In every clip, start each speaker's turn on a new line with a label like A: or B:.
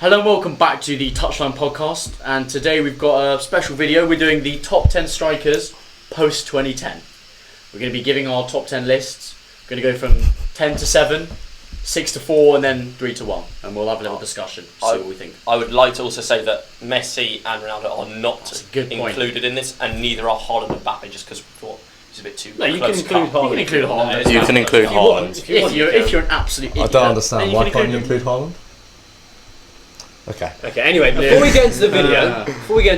A: Hello and welcome back to the Touchline podcast, and today we've got a special video. We're doing the top 10 strikers post 2010. We're going to be giving our top 10 lists. We're going to go from 10 to 7, 6 to 4, and then 3 to 1, and we'll have a little discussion, see what we think.
B: I would like to also say that Messi and Ronaldo are not included in this, and neither are Haaland and Mbappe, just because we thought it's a bit too close.
A: You can include Haaland.
B: You can include Haaland.
A: If you're an absolute idiot.
C: I don't understand. Why can't you include Haaland? Okay.
D: Anyway, before we get into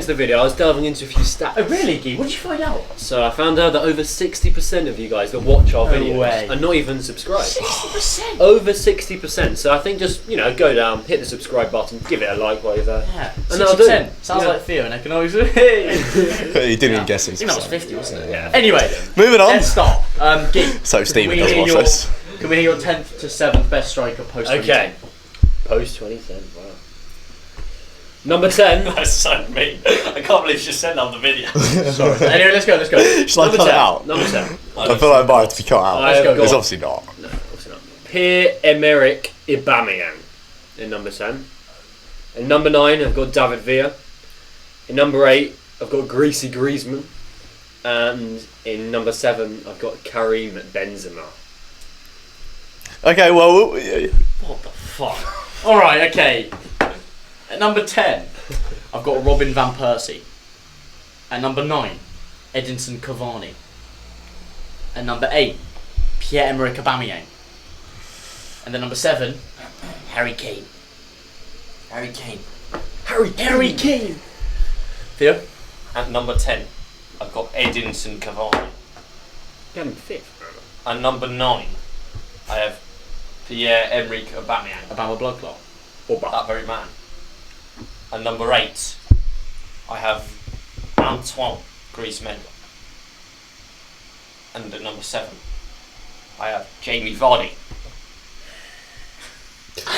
D: the video, I was delving into a few stats.
A: Oh really, Guy? What did you find out?
D: So I found out that over 60% of you guys that watch our videos are not even subscribed.
A: 60%?
D: Over 60%. So I think just, go down, hit the subscribe button, give it a like while you're there.
A: Yeah.
D: And that'll do.
A: Sounds like Theo, and I can always...
C: You didn't even guess it.
A: I think that was 50, wasn't it?
D: Yeah.
A: Anyway,
C: moving on.
A: Let's start. Guy,
C: So Stephen does watch this.
A: Can we hear your 10th to 7th best striker post 2010?
D: Okay. Post 2010, wow. Number 10.
B: That's so mean. I can't believe she just said that on the video.
A: Sorry. Anyway, let's go.
C: Shall I cut it out?
D: Number 10.
C: I feel like it might have to be cut out. It's obviously not.
D: No, obviously not. Pierre-Emerick Aubameyang in number 10. In number 9, I've got David Villa. In number 8, I've got Greasy Griezmann. And in number 7, I've got Karim Benzema.
C: Okay, well...
A: What the fuck? Alright, okay. At number 10, I've got Robin van Persie. At number 9, Edinson Cavani. At number 8, Pierre-Emerick Aubameyang. And then number 7, Harry Kane. Harry Kane. Theo?
B: At number 10, I've got Edinson Cavani.
D: Got him 5th, bro.
B: And number 9, I have Pierre-Emerick Aubameyang.
A: Obama blood clot.
B: That very man. And number 8, I have Antoine Griezmann. And at number 7, I have Jamie Vardy.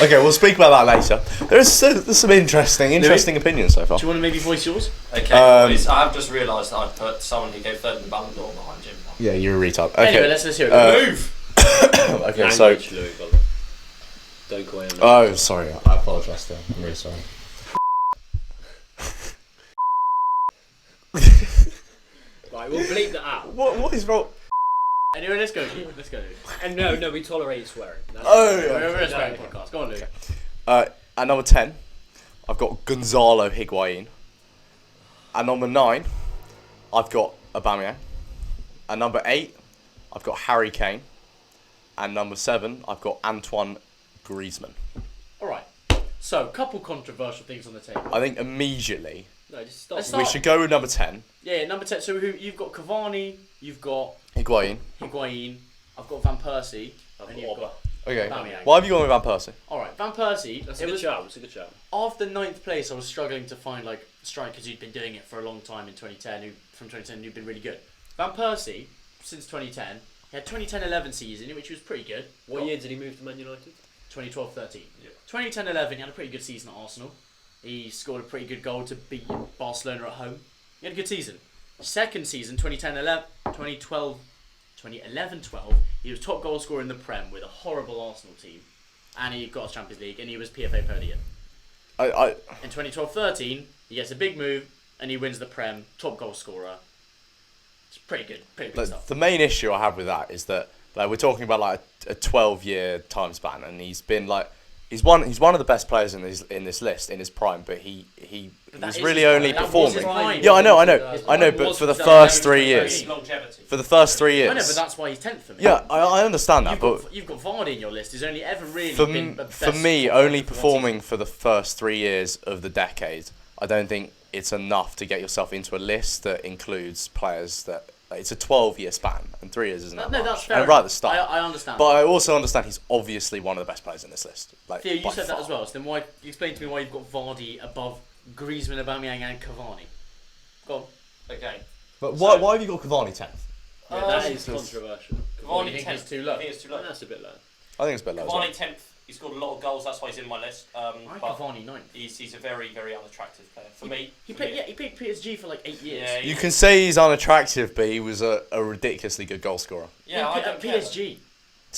C: Okay, we'll speak about that later. There's some interesting opinions so far.
A: Do you want to maybe voice yours?
B: Okay, boys, I have just realised that I put someone who gave third in the Ballon d'Or behind Jim.
C: Yeah, you're a retard. Okay.
A: Anyway, let's hear it.
B: Move!
C: Okay, so...
D: Don't go in.
C: Oh, sorry. I apologise, Theo. I'm really sorry.
D: Right, we'll bleep that out.
C: What is wrong?
A: Anyway, let's go.
D: And no, we tolerate swearing.
A: We're a swearing podcast. Go on, Luke.
C: At number 10, I've got Gonzalo Higuain. At number 9, I've got Aubameyang. At number 8, I've got Harry Kane. And number 7, I've got Antoine Griezmann.
A: Alright, so a couple controversial things on the table.
C: I think immediately
D: No, just stop.
C: we should go with number 10.
A: Yeah, number 10. So you've got Cavani, you've got
C: Higuain.
A: I've got Van Persie, and you've got
C: Okay.
A: Aubameyang.
C: Why have you gone with Van Persie?
A: Alright, Van Persie.
D: That's a good shout.
A: After 9th place, I was struggling to find strikers who'd been doing it for a long time in 2010, who'd been really good. Van Persie, since 2010, he had 2010-11 season, which was pretty good.
D: What year did he move to Man United?
A: 2012-13.
B: Yeah.
A: 2010-11, he had a pretty good season at Arsenal. He scored a pretty good goal to beat Barcelona at home. He had a good season. Second season, 2011-12, he was top goal scorer in the Prem with a horrible Arsenal team. And he got us Champions League, and he was PFA Player of the Year. In 2012-13, he gets a big move, and he wins the Prem, top goal scorer. It's pretty good stuff.
C: The main issue I have with that is that we're talking about a 12-year time span, and he's been he's one of the best players in this list in his prime, but he was really only performing. Yeah, I know, but for the first 3 years.
B: Longevity.
C: For the first 3 years.
A: I know, but that's why he's 10th for me.
C: Yeah, I understand that,
A: You've got Vardy in your list, who's only ever really been the best
C: for me,
A: footballer
C: only
A: for one
C: performing for the first 3 years of the decade, I don't think it's enough to get yourself into a list that includes players that... It's a 12-year span, and 3 years isn't that much.
A: That's fair.
C: And right at the start.
A: I understand.
C: But I also understand he's obviously one of the best players in this list.
A: Theo, you said that as well. So then explain to me why you've got Vardy above Griezmann, Aubameyang, and Cavani. Go on.
B: Okay.
C: But why have you got Cavani 10th?
D: That is controversial.
A: Cavani
B: Cavani
A: 10th. Too low.
B: I think it's too low.
D: That's a bit low.
C: I think it's a bit low.
B: Cavani 10th. He scored a lot of goals. That's why he's in my list.
A: I
B: But
A: Cavani 9th.
B: he's a very, very unattractive player for me.
A: He played PSG for 8 years.
B: Yeah,
C: You can say he's unattractive, but he was a ridiculously good goal scorer.
B: Yeah, I don't care.
A: PSG.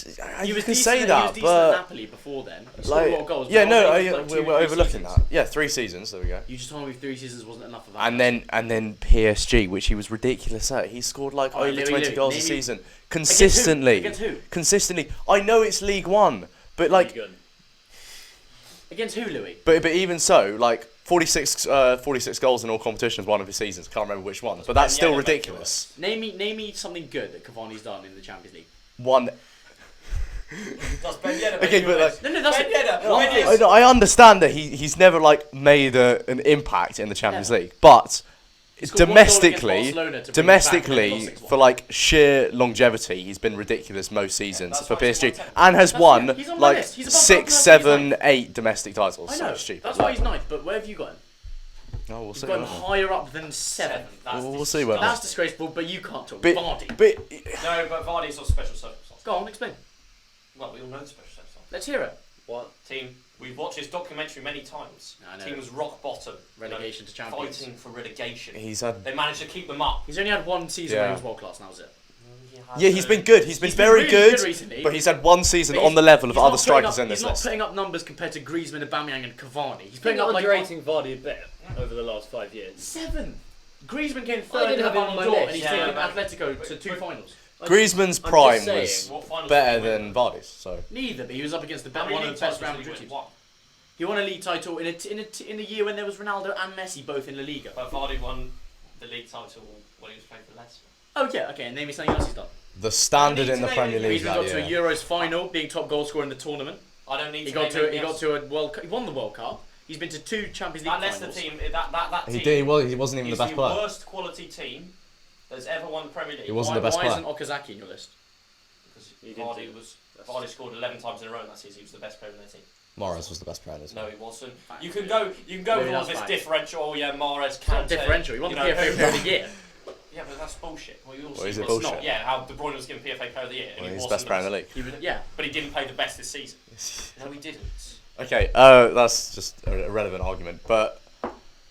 A: He
C: You
A: was
C: can
A: decent,
C: say
A: he was
C: that,
A: decent at
C: but
A: Napoli before then. He scored a lot of goals.
C: yeah,
A: but
C: no,
A: I think it was like
C: we're
A: 2-3
C: overlooking
A: seasons.
C: that. Yeah, 3 seasons. There we go.
A: You just told me 3 seasons wasn't enough of that.
C: And then PSG, which he was ridiculous at. He scored like
A: Alright,
C: over
A: Louis,
C: 20 goals a
A: name me-
C: season consistently.
A: Against who?
C: Consistently. I know it's League One, but like,
D: Pretty good.
A: Against who, Louis?
C: but even so, like 46 goals in all competitions, one of his seasons. Can't remember which one, but that's
B: Yeah,
C: still
B: they make it
C: ridiculous.
A: Name me something good that Cavani's done in the Champions League.
C: One.
B: Does Ben Yedder
C: Okay, but like,
A: No, that's
B: Ben
A: it.
B: Yedder.
A: One
B: Ben
A: thing.
B: Yedder.
C: I understand that he's never like made an impact in the Champions
A: Yeah.
C: League, but
A: He scored 1 goal against
C: domestically,
A: Barcelona to bring them back and then
C: domestically
A: lost 6-1.
C: for like sheer longevity, he's been ridiculous most seasons
B: that's
C: for
B: why he's
C: PSG,
B: won 10.
C: and has
A: That's
C: won
A: it. He's on my
C: like
A: list. He's above
C: 6,
A: Van Persie,
C: 7,
A: he's
C: 8 domestic titles.
A: I know.
C: So stupid.
A: That's why he's ninth. But where have you got him?
C: Oh, we'll
A: You've
C: see.
A: got him
C: won't we?
A: higher up than 7th.
C: We'll see where
A: That's disgraceful. But you can't talk.
C: But,
A: Vardy.
C: but
B: No, but Vardy's on special circumstances.
A: Go on, explain.
B: Well, we all know the special circumstances.
A: Let's hear it.
D: What?
B: Team, we've watched his documentary many times.
A: I know.
B: Team was rock bottom.
A: Relegation to
B: you know,
A: Champions.
B: fighting for relegation.
C: he's had.
B: They managed to keep them up.
A: He's only had 1 season where
C: Yeah.
A: he was world class. Now is it?
C: Yeah, he's been good. He's been
A: He's been
C: very
A: really
C: good,
A: good recently.
C: but he's had 1 season
A: But
C: on the level of
A: he's not
C: other
A: putting
C: strikers
A: up-
C: in this
A: He's
C: list.
A: not putting up numbers compared to Griezmann, Aubameyang, and Cavani. He's
D: He's
A: putting up like
D: underrating Vardy a bit over the last 5 years.
A: 7th. Griezmann came
D: I
A: third
D: didn't
A: in the
D: have him on
A: Ballon
D: my
A: d'Or,
D: list.
A: and he's
B: Yeah,
A: taken
B: but-
A: Atletico to 2 finals.
C: Griezmann's
D: I'm
C: prime
D: just saying,
C: was
B: What finals
C: better
B: did he
C: than
B: win?
C: Vardy's. So
A: Neither, but he was up against the
B: How
A: one
B: many
A: of the
B: league
A: best
B: titles
A: Real
B: did he
A: Madrid
B: win?
A: teams.
B: One.
A: He won a league title in the year when there was Ronaldo and Messi both in La Liga.
B: But Vardy won the league title when he was playing for Leicester.
A: Oh yeah, okay, and name me something else he's done.
C: the standard
B: You need
C: in the
B: to
C: Premier
B: name
C: League
A: Griezmann
C: that
A: got to a
C: year.
A: Euros final, being top goal scorer in the tournament.
B: I don't need
A: He
B: to
A: got
B: name
A: to
B: anything
A: he got
B: else.
A: to a World Cup. He won the World Cup. He's been to 2 Champions League
B: That Leicester
A: finals.
B: team, that
C: He
B: team
C: did. Well, he wasn't even
B: is
C: the best
B: the
C: player.
B: worst quality team that's ever won the Premier League.
C: He wasn't the best
A: Why
C: player.
A: isn't Okazaki in your list?
B: Because
D: He didn't
B: Vardy
D: do-
B: was Vardy scored 11 times in a row in that season. He was the best player in their team.
C: Mahrez was the best player.
B: No, he wasn't.
A: Fact.
B: You can go
A: Maybe
B: with all
A: that's
B: this
A: fact.
B: differential. Oh yeah, Mahrez
A: It's not
B: can't.
A: differential. He won the
B: you know,
A: PFA Player of the Year.
B: Yeah, but that's bullshit. Well, you all
C: Well,
B: see
C: is it
B: it's
C: bullshit?
B: not. Yeah, how De Bruyne was given PFA Player of the Year. And
C: Well,
B: he
C: he's the
B: wasn't
C: best player in the league.
A: He would, yeah.
B: But he didn't play the best this season. No, he didn't.
C: Okay, that's just a irrelevant argument, but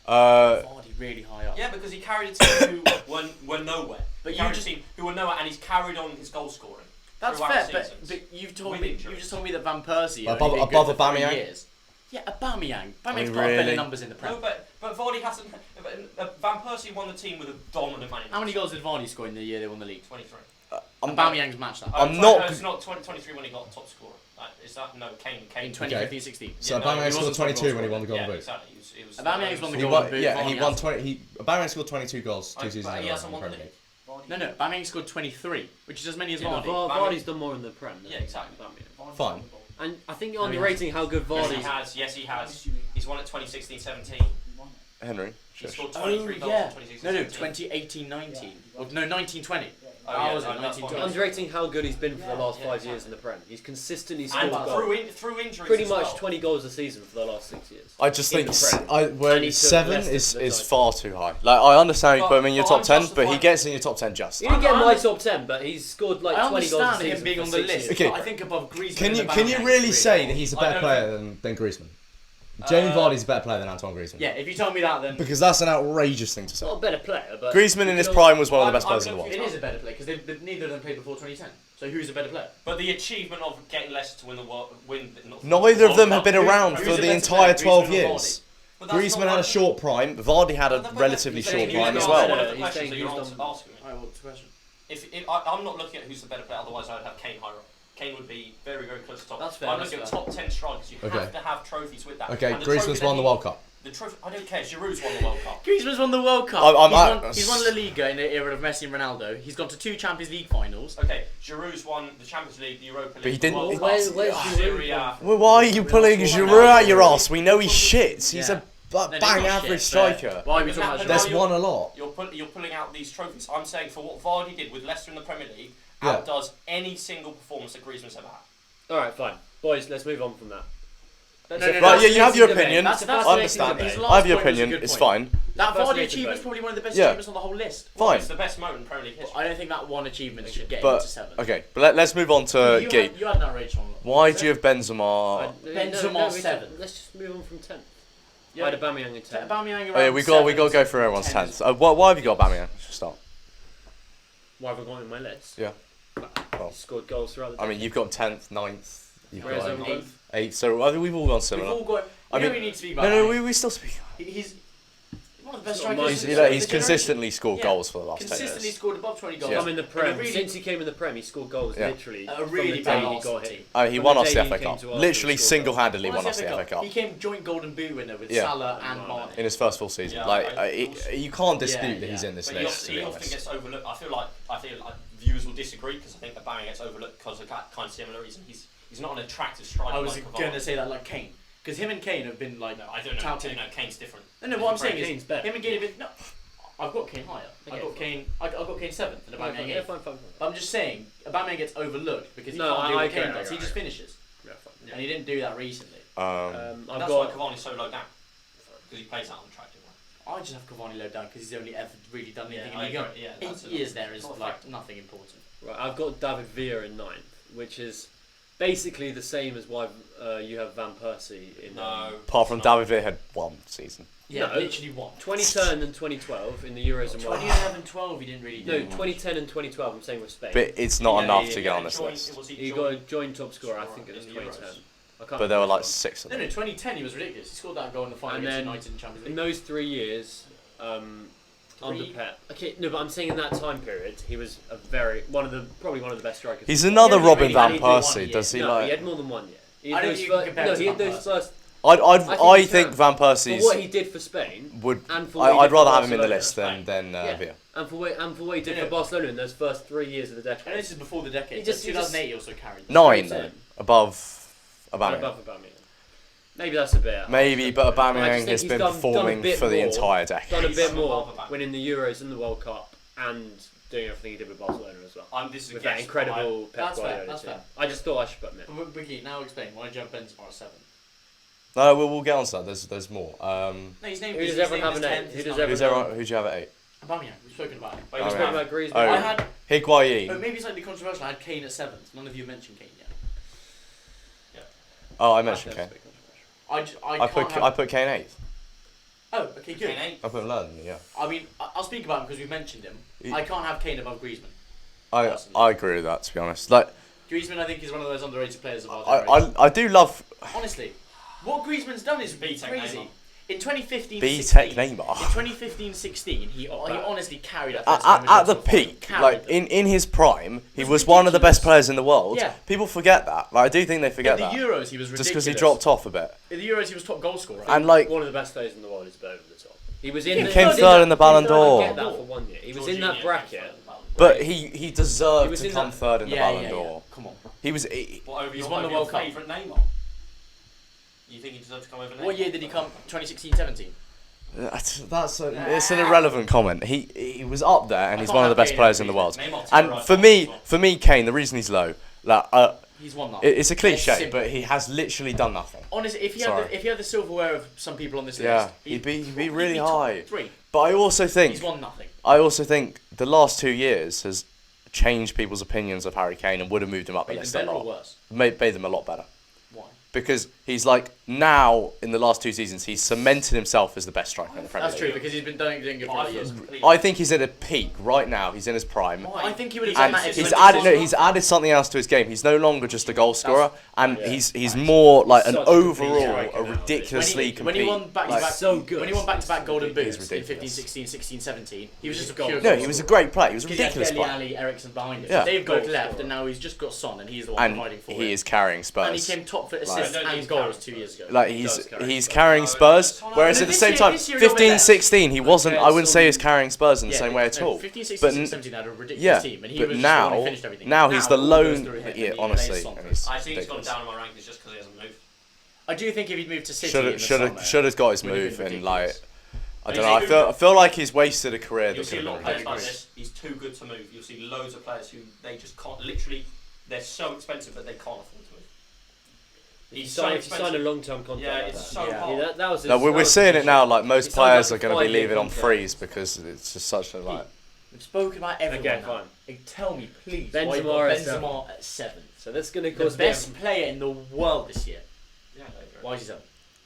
A: Vardy really high up.
B: Yeah, because he carried a team who were nowhere.
A: But
B: He
A: you
B: carried
A: just-
B: a team who were nowhere, and he's carried on his goal scoring.
A: That's
B: throughout
A: fair,
B: seasons.
A: but you've told
B: With
A: me
B: injuries.
A: you've just told me that Van Persie
C: Above-
A: only been
C: above
A: good for 3
C: Aubameyang?
A: years. Yeah, Aubameyang. Aubameyang's
C: mean,
A: put up better
C: really?
A: numbers in the Prem.
B: No, but Vardy hasn't. Van Persie won the team with a dominant Man United.
A: How many goals did Vardy score in the year they won the league?
B: 23.
A: Aubameyang's matched that.
C: I'm not-
B: It's not 23 when he got top scorer. Is that no Kane?
A: In 2015-16.
C: So
B: Yeah, no,
C: Aubameyang
B: he
C: scored
A: wasn't
C: 22
A: top
C: when he
A: goal
C: won the Golden
B: Yeah,
C: Boot.
B: exactly. He was
A: Aubameyang's won the
C: He
A: Golden
C: won,
A: Boot.
C: yeah,
A: Vardy
C: he won
A: hasn't.
C: 20. Aubameyang scored 22 goals 2 seasons
B: But
C: in
B: he
C: a row
B: hasn't
C: in
B: won
C: the
B: the
C: Premier
B: league.
C: League.
A: No, Aubameyang scored 23, which is as many as
D: Yeah,
A: Vardy.
D: but Vardy's done more in the Prem. than
B: Yeah, exactly.
D: Aubameyang.
C: Fine.
D: And I think you're
A: No, he
D: underrating how good
B: Yes, he
D: Vardy.
B: has. Yes, he has. He's won it 2016-17.
C: Henry.
B: He
C: Shush.
B: scored
A: Oh
B: 23 goals
A: yeah.
B: in 2016-17.
A: No, 2018-19. Or, no, 19-20.
B: Oh,
A: How
B: yeah,
A: was it?
B: no, that's
A: 1920.
B: fine.
D: Underrating how good he's been for the last
B: Yeah,
D: 5 years
B: exactly.
D: in the Prem. He's consistently
B: And
D: scored goals.
B: through injuries
D: Pretty
B: as
D: much
B: well.
D: 20 goals a season for the last 6 years.
C: I just
D: In
C: think
D: the Prem.
C: where
D: And he took
C: 7
D: Leicester
C: is
D: to the
C: is
D: title.
C: far too high. Like I understand you
B: But-
C: put him in your
B: but
C: top
B: I'm
C: 10, but he
B: justifying-
C: gets in your top 10 just.
D: He didn't get
B: I'm-
D: my top 10, but he's scored like
A: I
D: 20 goals a
A: understand
D: season
A: him being
D: for
A: on the
D: 6
A: list,
D: years.
C: Okay.
A: but I think above Griezmann.
C: Can
A: and
C: you
A: Aubameyang
C: really
A: is
C: say
A: really
C: that he's a
B: I
C: better
B: don't
C: player than Griezmann? Jamie Vardy's a better player than Antoine Griezmann.
A: Yeah, if you tell me that, then
C: Because that's an outrageous thing to say.
D: Not a better player, but
C: Griezmann in his
D: you know-
C: prime was one of the
B: I'm-
C: best players
B: I'm
C: in the
B: looking-
C: world.
A: it is a better play because neither of them played before 2010. So who's a better player?
B: But the achievement of getting Leicester to win the world,
C: Neither of them have been
B: Cup-
C: around
A: Who's
C: for
A: a
C: the
A: better
C: entire
A: player,
C: 12
A: Griezmann or
C: years.
B: But that's
C: Griezmann
B: not
C: had a
B: one-
C: short prime. Vardy had a
B: But
C: relatively
B: he's
C: short
B: saying
C: prime
B: he's
C: as
B: not
C: well.
B: one of the
D: He's
B: questions
D: saying
B: that you're
D: he's
B: asking me.
A: Alright, what's the question?
B: I'm not looking at who's the better player, otherwise I'd have Kane higher up. Kane would be very, very close to top.
A: That's fair,
B: I'm
A: that's
B: looking at
A: fair.
B: top 10 strikers. You
C: Okay.
B: have to have trophies with that.
C: Okay,
B: And the trophy
C: Griezmann's
B: that
C: won the
B: he-
C: World Cup.
B: The trophy, I don't care. Giroud's won the World Cup.
A: Griezmann's won the World Cup.
C: I'm-
A: He's won La Liga in the era of Messi and Ronaldo. He's gone to 2 Champions League finals.
B: Okay, Giroud's won the Champions League, the Europa League,
C: But he didn't-
B: the World
D: Where's
B: Cup,
D: Giroud
B: Serie A.
D: from?
C: Well, why are you pulling Giroud out your ass? We know he's shit. He's
A: Yeah.
C: a
A: No, he's
C: bang
A: not
C: average
A: shit, but
C: striker.
A: Why are we
B: But
A: talking
B: that-
A: about
B: but
C: There's
A: Giroud?
B: now
C: won a lot.
B: You're pulling out these trophies. I'm saying for what Vardy did with Leicester in the Premier League,
C: Yeah.
B: outdoes any single performance that Griezmann's ever had.
D: Alright, fine. Boys, let's move on from that.
A: No,
D: No,
A: no,
D: no,
A: no,
C: Right,
A: that's
C: yeah, you have
A: an
C: your
A: interesting
C: opinion.
A: debate. That's
C: I
A: an
C: understand.
A: interesting debate. His
C: I have your
A: last point was a
C: opinion.
A: good
C: It's
A: point.
C: fine.
A: That
D: First
A: Vardy
D: debate.
A: achievement's probably one of the best
C: Yeah.
A: achievements on the whole list.
C: Fine.
B: It's the best moment in Premier League history.
A: I don't think that one achievement should get him
C: But
A: into 7.
C: okay, but let's move on to
A: you,
C: Gee.
A: had an outrage on.
C: Why do you have Benzema?
A: Benzema
D: we
A: 7.
D: Let's just move on from 10.
A: Yeah.
D: I had Aubameyang in 10.
A: Aubameyang
C: Oh yeah, we got to go through everyone's 10th. Why have you got Aubameyang? Let's start.
D: Why have I got him in my list?
C: Yeah. Well,
D: He scored goals throughout the
C: I mean, you've got 10th, 9th, you've
D: Whereas
C: got
D: everyone-
C: 8th. So I think we've all gone
A: We've
C: similar.
A: all got.
C: I
A: I mean,
C: mean-
A: we need to speak about.
C: No,
A: Harry.
C: we still speak.
A: He's one of the best
D: It's not
A: strikers.
D: amazing.
C: He's
A: of the generation.
C: consistently scored
A: Yeah.
C: goals for the last 10
A: Consistently
C: years.
A: scored above 20 goals.
C: Yeah.
D: Come in the
A: In a
D: Prem.
A: really-
D: Since he came in the Prem, he scored goals
C: Yeah.
D: literally.
A: A
D: from
A: really
D: the
A: bad
D: day he
A: Arsenal
D: got
A: team.
D: hit.
C: He
D: From
C: won
D: the
C: us
D: day
C: the
D: he
C: FA
D: came
C: Cup.
D: to Arsenal,
C: Literally
D: he scored
C: single-handedly
A: Why
C: won
A: is
C: us the FA Cup
A: He came joint Golden Boot winner with
C: Yeah.
A: Salah and Mane.
C: in his first full season.
B: Yeah,
C: Like you can't dispute
A: Yeah,
C: that he's
A: yeah.
C: in this
B: But
C: list. To
B: he
C: be
B: often
C: honest.
B: gets overlooked. I feel like viewers will disagree because I think Aubameyang gets overlooked because of that kind of similar reason. He's not an attractive striker.
A: I was
B: like
A: going to
B: Cavani.
A: say that like Kane. Because him and Kane have been like
B: No, I don't know.
A: touted.
B: No, Kane's different.
A: No, what I'm saying
D: Kane's
A: is
D: better.
A: him and Kane have been. No, I've got Kane higher.
D: Okay,
A: I've got
D: fine.
A: Kane. I've got Kane 7th and Aubameyang
D: Yeah,
A: 8th.
D: fine.
A: But I'm just saying, Aubameyang gets overlooked because he
D: No,
A: can't do
D: I
A: what
D: agree,
A: Kane
D: I
A: does. He
D: agree.
A: just finishes,
D: Yeah, fine.
A: and he didn't do that recently.
D: I've
B: That's
D: got.
B: why Cavani's so low down because he plays that unattractive one.
A: I just have Cavani low down because he's only ever really done anything
B: I
A: in Ligue 1.
B: agree, yeah,
A: 8
B: that's
A: years there is
B: not a
A: like
B: fact.
A: nothing important.
D: Right, I've got David Villa in 9th, which is basically the same as why you have Van Persie in
B: No.
C: Apart from David Villa had one season.
A: Yeah,
D: No.
A: literally one.
D: 2010 and 2012 in the Euros and World Cup.
A: 2011-12 he didn't really do
D: No,
A: much.
D: 2010 and 2012. I'm saying with Spain.
C: But it's not
B: Yeah,
C: enough
B: yeah,
C: to
B: yeah,
C: get on this
B: joint-
C: list.
B: was
D: he got a
B: joint-
D: joint top scorer. I think it
B: in
D: was
B: the
D: 2010.
B: Euros.
D: I can't
C: But there were
D: remember
C: like
D: which
C: 6 of
A: No,
C: them.
A: 2010 he was ridiculous. He scored that goal in the final
D: And
A: against
D: then
A: United in Champions
D: one. In
A: League.
D: those 3 years, under
A: Three-
D: Pep. Okay, no, but I'm saying in that time period, he was probably one of the best strikers.
C: He's another
A: only
C: Robin
A: really
C: Van
A: had one
C: Persie.
A: year.
C: Does he
D: no, he
C: like?
D: had more than 1 year. He
A: I
D: had
A: don't
D: those
A: think you can
D: fir-
A: compare
D: no,
A: to
D: he had
A: Van
D: those
A: Persie.
D: first.
C: I
D: he
C: think
D: can.
C: Van
D: For what
C: Persie's
D: he did for Spain,
C: would.
D: and for what he
C: I'd
D: did for
C: rather have him in the
D: Barcelona.
C: list than
D: Yeah.
C: Villa.
D: And for what he did
A: Yeah.
D: for Barcelona in those first 3 years of the decade.
A: And this is before the decade.
D: He just-
A: 2008 he also carried.
C: 9
D: Straight
C: though,
D: in.
C: above
D: And
C: Aubameyang.
D: above Aubameyang. Maybe that's a bit.
C: Maybe, but
D: I just
C: Aubameyang
D: think
C: has
D: he's
C: been
D: done a
C: performing
D: bit
C: for the
D: more.
C: entire decade.
D: Done a
B: He's
D: bit
B: done
D: more
B: above Aubameyang.
D: winning the Euros and the World Cup and doing everything he did with Barcelona as well.
B: This is a
D: With
B: guess,
D: that incredible Pep
A: That's fair,
D: Guardiola
A: that's
D: team.
A: fair.
D: I just thought I should put him in.
A: But Wiki, now explain why did you have Benzema at 7?
C: No, we'll get on to that. There's more.
A: No, his name
D: Who
A: is
D: does everyone have an 8? Who does
C: Who's
D: everyone
C: who'd you have at 8?
A: Aubameyang, we've spoken about him.
B: Wait,
D: We
C: Oh,
D: spoke
C: yeah.
D: about Griezmann.
C: Oh.
A: I had,
C: Higuain.
A: maybe slightly controversial, I had Kane at 7th. None of you mentioned Kane yet.
C: Oh, I
D: That's
C: mentioned
D: a
C: Kane.
D: bit controversial.
C: I put Kane 8th.
A: Oh, okay, good.
B: Kane 8.
C: I put him lower than you, yeah.
A: I mean, I'll speak about him because we've mentioned him.
C: He-
A: I can't have Kane above Griezmann.
C: I agree with that, to be honest. Like
A: Griezmann, I think, is one of those underrated players of our generation.
C: I do love
A: Honestly, what Griezmann's done is
B: B-Tech
A: crazy.
B: Neymar.
A: In 2015-16,
C: B-Tech
A: in
C: Neymar.
A: 2015-16, he honestly carried that.
C: At the peak, like in his prime, he was one of the best players in the world.
A: Yeah.
C: People forget that. Like I do think they forget
A: in the
C: that.
A: Euros, he was ridiculous.
C: Just because he dropped off a bit.
A: In the Euros, he was top goal scorer.
C: And like
D: One of the best players in the world is over the top. He was in.
C: He
D: the,
C: came
D: he was
C: third in the Ballon
D: I
C: d'Or.
D: get that for 1 year. He was in that
B: Jorginho
D: bracket.
B: came third in the Ballon d'Or.
C: but he deserved
D: He was
C: to
D: in
C: come
D: that-
C: third in the
A: yeah,
C: Ballon
A: yeah,
C: d'Or.
A: yeah. Come on.
C: He was
B: What, over
A: He's
B: your,
A: won the
B: over your
A: World Cup.
B: favourite Neymar? You think he deserves to come over Neymar?
A: What year did he come? 2016-17.
C: it's an irrelevant comment. He was up there and he's
A: can't
C: one of the
A: have
C: best
A: Kane
C: players
A: and
C: in the world.
B: Neymar
C: And
B: terrorised
C: for me, Kane, the reason he's low, like
A: He's won that.
C: it's a cliche,
A: simple.
C: but he has literally done nothing.
A: Honestly, if he
C: Sorry.
A: had the silverware of some people on this
C: Yeah,
A: list,
C: he'd be
A: top
C: really high.
A: 3.
C: But I also think
A: He's won nothing.
C: the last 2 years has changed people's opinions of Harry Kane and would have moved him up the
A: Made them
C: list a
A: better or
C: lot.
A: worse?
C: Made them a lot better.
A: Why?
C: Because he's like now in the last 2 seasons he's cemented himself as the best striker in the Premier
A: That's
C: League.
A: true because he's been doing good for
B: 5
A: us.
B: years.
C: I think he's at a peak right now. He's in his prime.
A: I think he would have
B: He's
A: done
C: And
A: that if
C: he's
A: he
C: added
A: went to
C: he's added something else to his game. He's no longer just a goal scorer, and
D: Yeah.
C: he's more like an
D: Such a complete
C: overall
D: striker
C: a
D: now.
C: ridiculously
A: when he
C: complete.
A: won back to
C: like-
A: back,
D: so good.
A: when he won back to back golden
C: He's
A: boots in
C: ridiculous.
A: 15, 16, 16, 17, he was just a
D: Goal.
A: pure
C: No,
A: goal
C: he was a
A: scorer.
C: great player. He was a
A: Because he had
C: ridiculous
A: Dele
C: player.
A: Alli, Ericsson behind him.
C: Yeah.
A: They've both
D: Goal
A: left,
D: scorer.
A: and now he's just got Son, and he's the one
C: And
A: providing for
C: he
A: it.
C: is carrying
A: And he
C: Spurs.
A: came top for
B: I
A: assists
B: don't think
A: and
B: he's
A: goals
B: carrying
A: 2 years ago.
C: Like
D: does carry
C: he's
D: Spurs.
C: carrying Spurs, whereas
A: No,
C: at the
A: this
C: same
A: year-
C: time,
A: this year he got
C: 15-16 he wasn't.
D: Okay,
C: I wouldn't
D: so-
C: say he was carrying Spurs in the
A: Yeah,
C: same way at all.
A: 15, 16,
C: But
A: 17 had a ridiculous
C: yeah,
A: team, and he
C: but
A: was just the one who
C: now
A: finished everything.
C: now he's the
A: all goes
C: lone.
A: through him,
C: Yeah,
A: and he
C: honestly,
A: plays Son
C: and
A: first.
C: he's
B: I think he's gone
C: ridiculous.
B: down in my rankings just because he hasn't moved.
A: I do think if he'd moved to City in the
C: Should
A: summer,
C: have got his
A: would have
C: move
A: been
C: and like
A: ridiculous.
C: I don't know. I feel like he's wasted a career
B: You'll
C: that
B: see
C: could
B: a
C: have
B: lot of
C: been
B: players like
C: ridiculous.
B: this. He's too good to move. You'll see loads of players who they just can't. Literally, they're so expensive that they can't afford to move.
D: If you
B: He's
D: sign,
B: so
D: if you sign a
B: expensive.
D: long-term contract,
B: Yeah,
D: like
B: it's
D: that.
B: so
A: Yeah.
B: hard.
D: Yeah, that was his,
C: No,
D: that
C: we're
D: was
C: seeing
D: his
C: it now.
D: position.
C: Like most
D: He signed
C: players
D: up
C: are
D: for
C: going to be
D: 5-year
C: leaving on
D: contract.
C: frees because it's just such a like.
A: We've spoken about everyone.
D: Okay,
A: now.
D: fine.
A: Like, tell me, please,
D: Benzema
A: why you got
D: at
A: Benzema at 7.
D: So that's going to
A: The
D: cause a bit
A: best player in the world this year.
B: Yeah, I agree.
A: Why is he 7?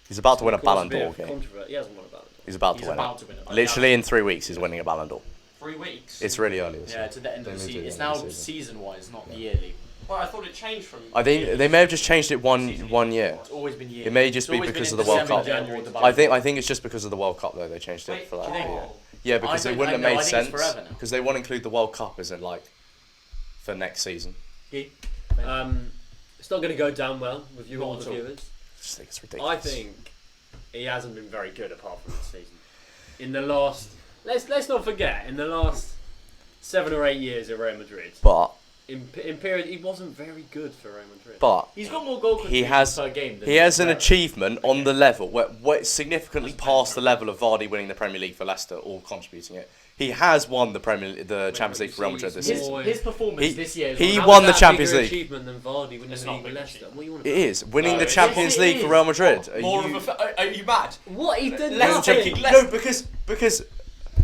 C: He's about to win a
D: cause
C: Ballon
D: bit
C: d'Or
D: of
C: game.
D: controversy. He hasn't won a Ballon d'Or.
C: He's about
A: He's
C: to win
A: about
C: it.
A: to win it.
C: Literally in 3 weeks, he's winning a Ballon d'Or.
B: 3 weeks.
C: It's really early.
A: Yeah, to the end
C: They
A: of the
C: moved it
A: season.
C: to
A: It's
C: the end of
A: now
C: the season.
A: season-wise, not yearly.
B: Well, I thought it changed from.
C: I think they may have just changed it one year.
A: It's always been yearly.
C: It may just
A: It's
C: be
A: always
C: because
A: been
C: of the
A: in
C: World
A: December,
C: Cup.
A: January, the
C: I think it's just because of the World Cup though they changed it
B: Wait,
C: for that.
A: do you think?
C: Yeah, because
A: I
C: it
A: don't-
C: wouldn't
A: I
C: have
A: know,
C: made
A: I think it's
C: sense
A: forever now.
C: because they want to include the World Cup as in like for next season.
A: Gee.
D: It's not going to go down well with you
A: Not
D: all
A: at
D: the
A: all.
D: viewers.
C: I just think it's ridiculous.
D: I think he hasn't been very good apart from this season. In the last, let's not forget, in the last 7 or 8 years at Real Madrid,
C: but
D: in period, he wasn't very good for Real Madrid.
A: He's got more goal
C: he
A: contributions
C: has
A: per game than
C: he has an
A: Herrera.
C: achievement on the level where it's significantly past the level of Vardy winning the Premier League for Leicester or contributing it. He has won the Champions League for Real Madrid this
D: His-
C: season.
A: His performance
C: He-
A: this year is
C: he
A: one-
C: won the
D: How's that
C: Champions
D: bigger
C: League.
D: achievement than Vardy winning
B: It's
D: the
B: not
D: league with
B: big
D: Leicester.
B: achievement.
D: What are you on
C: It
D: about?
C: is winning
B: No,
C: the
B: yes,
C: Champions
A: it
C: League
A: is.
C: for Real Madrid.
B: More of a. Are you mad?
D: What he did
B: Less
D: nothing.
B: taking less.
C: No, because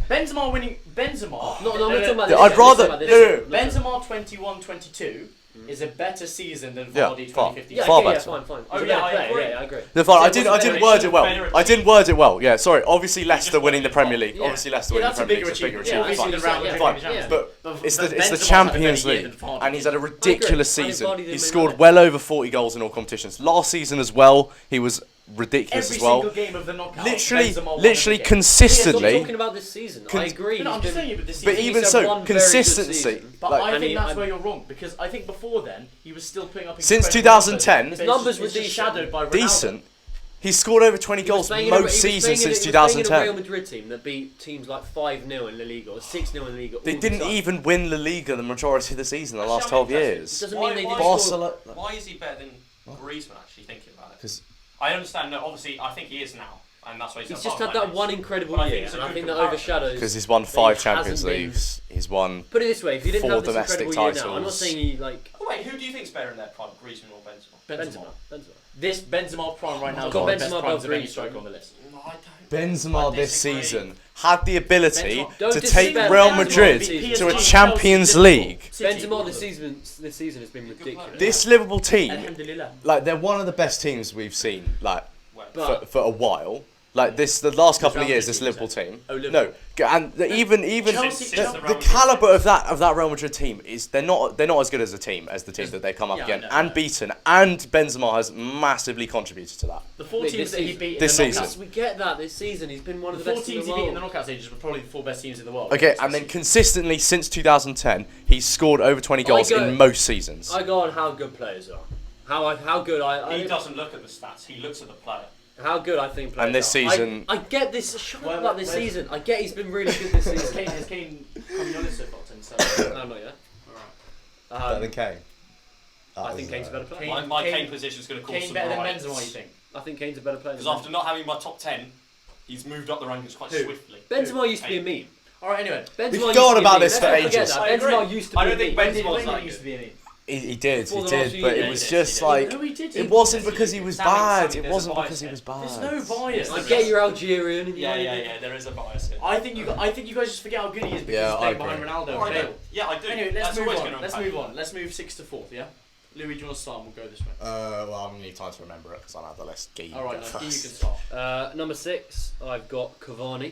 A: Benzema winning. Benzema.
D: No, I'm not talking about
C: Yeah,
D: this.
C: I'd
D: I'm
C: rather-
D: talking about this.
C: no,
A: Benzema 21-22 is a better season than
C: Yeah,
A: Vardy
C: far.
A: 2015.
D: Yeah,
C: Far
D: yeah,
C: better.
D: fine.
B: Oh,
D: He's a
B: yeah,
D: better
B: I
D: player,
B: agree.
D: yeah, I agree.
C: the fine. I
A: So
C: didn't
A: what's
C: word it well.
B: better
C: I didn't word it well. Yeah, sorry. Obviously Leicester winning the Premier League.
D: Yeah.
C: Obviously Leicester
A: Yeah,
C: winning
A: that's
C: the
A: a
C: Premier
A: bigger
C: League. It's a bigger
A: achievement.
C: achievement.
A: Obviously,
C: Fine.
A: the Real Madrid
D: Fine.
A: Champions League.
C: But
A: But
C: it's the
A: Benzema's
C: Champions
A: had a better
C: League,
A: year than Vardy.
C: and he's had a
D: I
C: ridiculous
D: agree. I
C: season.
D: think Vardy
C: He
D: didn't
C: scored
D: make
C: well over 40 goals in all competitions. Last season as well, he was ridiculous
A: Every
C: as well.
A: single game of the knockout.
C: Literally,
A: Benzema won
C: literally
A: every game.
D: Stop
C: consistently.
D: talking about this season.
C: Con-
D: I agree.
A: No, I'm
D: he's
A: just
D: been-
A: saying, but this
C: But
A: season.
C: even
D: had
C: so,
D: one very good
C: consistency.
D: season.
A: But
C: like,
A: I
D: and
A: think
D: he-
A: that's
D: I-
A: where you're wrong because I think before then he was still putting up
C: Since
A: incredible
C: 2010,
A: numbers.
D: His numbers were
A: It's just
D: decent.
A: shadowed by Ronaldo.
C: decent. He's scored over 20
D: He was
C: goals
D: playing in a- he
C: most
D: was
C: seasons
D: playing in
C: since
D: a- he was playing in a
C: 2010.
D: Real Madrid team that beat teams like 5-0 in La Liga or 6-0 in La Liga.
C: They
D: all the
C: didn't
D: time.
C: even win La Liga the majority of the season the
B: Actually,
C: last
B: I'm
C: 12
B: interested.
C: years.
D: Doesn't
B: Why-
D: mean they
B: why-
D: didn't score.
C: Barcelona.
B: Why is he better than Griezmann? Actually, thinking about it.
C: Because
B: I understand. No, obviously, I think he is now, and that's why
D: He's just had that one incredible
B: But I think
D: year,
B: it's a
D: and I
B: good
D: think that
B: comparison.
D: overshadows.
C: he's won
D: that
C: 5
D: he
C: Champions
D: hasn't been-
C: Leagues. He's won.
D: Put it this way: if he didn't
C: 4
D: have this
C: domestic
D: incredible year now, I'm not
C: titles.
D: saying he like
B: Oh wait, who do you think's better in their prime, Griezmann or Benzema?
D: Benzema.
A: This Benzema prime right now is
D: Got
A: one of the best
D: Benzema
A: primes
D: above
A: of any
D: Griezmann.
A: striker on the list.
B: No, I don't.
C: Benzema
B: I
C: this
B: disagree.
C: season had the ability
A: Benzema-
D: Don't
C: to take
D: disrespect
C: Real
D: Benzema.
C: Madrid
D: PSG,
C: to a
A: Chelsea,
C: Champions
A: Liverpool,
C: League.
A: City,
D: Benzema this season has been ridiculous.
C: This Liverpool team,
A: Alhamdulillah.
C: like they're one of the best teams we've seen, like
B: Well,
D: But-
C: for a while. Like the last couple of
A: Real
C: years,
A: Madrid
C: this
A: team,
C: Liverpool
A: you said.
C: team.
A: Oh, Liverpool.
C: No, and even
A: Chelsea-
B: since
C: the
B: the Real Madrid
C: caliber
B: days.
C: of that Real Madrid team is they're not as good as a team as the team that they come up
A: Yeah,
C: against
A: no,
C: and
A: no.
C: beaten. And Benzema has massively contributed to that.
A: The 4
D: Wait,
A: teams
D: this
A: that he
D: season.
A: beat in
C: This
A: the
C: season.
A: knockouts.
D: We get that this season. He's been one of
A: The
D: the
A: 4
D: best in
A: teams
D: the
A: he beat in the
D: world.
A: knockout stages were probably the 4 best teams in the world.
C: Okay, and then consistently since 2010, he's scored over 20 goals
D: go-
C: in most seasons.
D: I go on how good players are. How good I
B: he doesn't look at the stats. He looks at the player.
D: how good I think players
C: And this
D: are.
C: season-
D: I get this. Shut up
A: Where-
D: about this
A: where's-
D: season. I get he's been really good this
A: Has
D: season.
A: Kane come on this so far, Tim?
D: No, not yet.
C: Better than Kane.
D: I think Kane's a better player.
A: Kane-
B: My
A: Kane-
B: Kane position is going to cause
A: Kane
B: some
A: better than
B: riots.
A: Benzema, you think?
D: I think Kane's a better player.
B: Because
D: Than
B: after not having my top 10, he's moved up the rankings quite
A: Who?
B: swiftly.
D: Benzema used to be a meme.
A: Alright, anyway.
D: Benzema
C: We've
D: used
C: gone
D: to be a
C: about
D: meme.
C: this
D: Let's
C: for
D: not forget
C: ages.
D: that.
B: I agree.
D: Benzema used to be
B: I don't
D: a
B: think
D: meme.
B: Benzema's
A: When
B: that
A: he used to
B: good.
A: be a meme.
C: He did,
D: Before the last few
C: but it
D: years.
C: was
B: He
C: just
B: did.
C: like
A: No, he did.
C: it wasn't because he was
B: Sammy,
C: bad.
B: Sammy,
C: It
B: there's
C: wasn't
B: a bias
C: because he
B: here.
C: was bad.
A: There's no bias.
D: I get you're Algerian. And
B: Yeah, there is a bias here.
A: I think you guys just forget how good he is because
C: Yeah,
A: he's
C: I
A: playing
C: agree.
A: behind Ronaldo
B: Oh, I
A: and
B: do.
A: Bale.
B: Yeah, I do.
A: Anyway,
B: That's
A: let's move
B: always
A: on.
B: gonna
A: Let's
B: impact
A: move
B: you.
A: on. Let's move 6th to 4th, yeah? Louis, do you want to start and we'll go this way?
C: Well, I'm gonna need time to remember it because I don't have the list. Get you
A: Alright,
C: go
A: now you can
C: first.
A: start.
D: Number 6, I've got Cavani.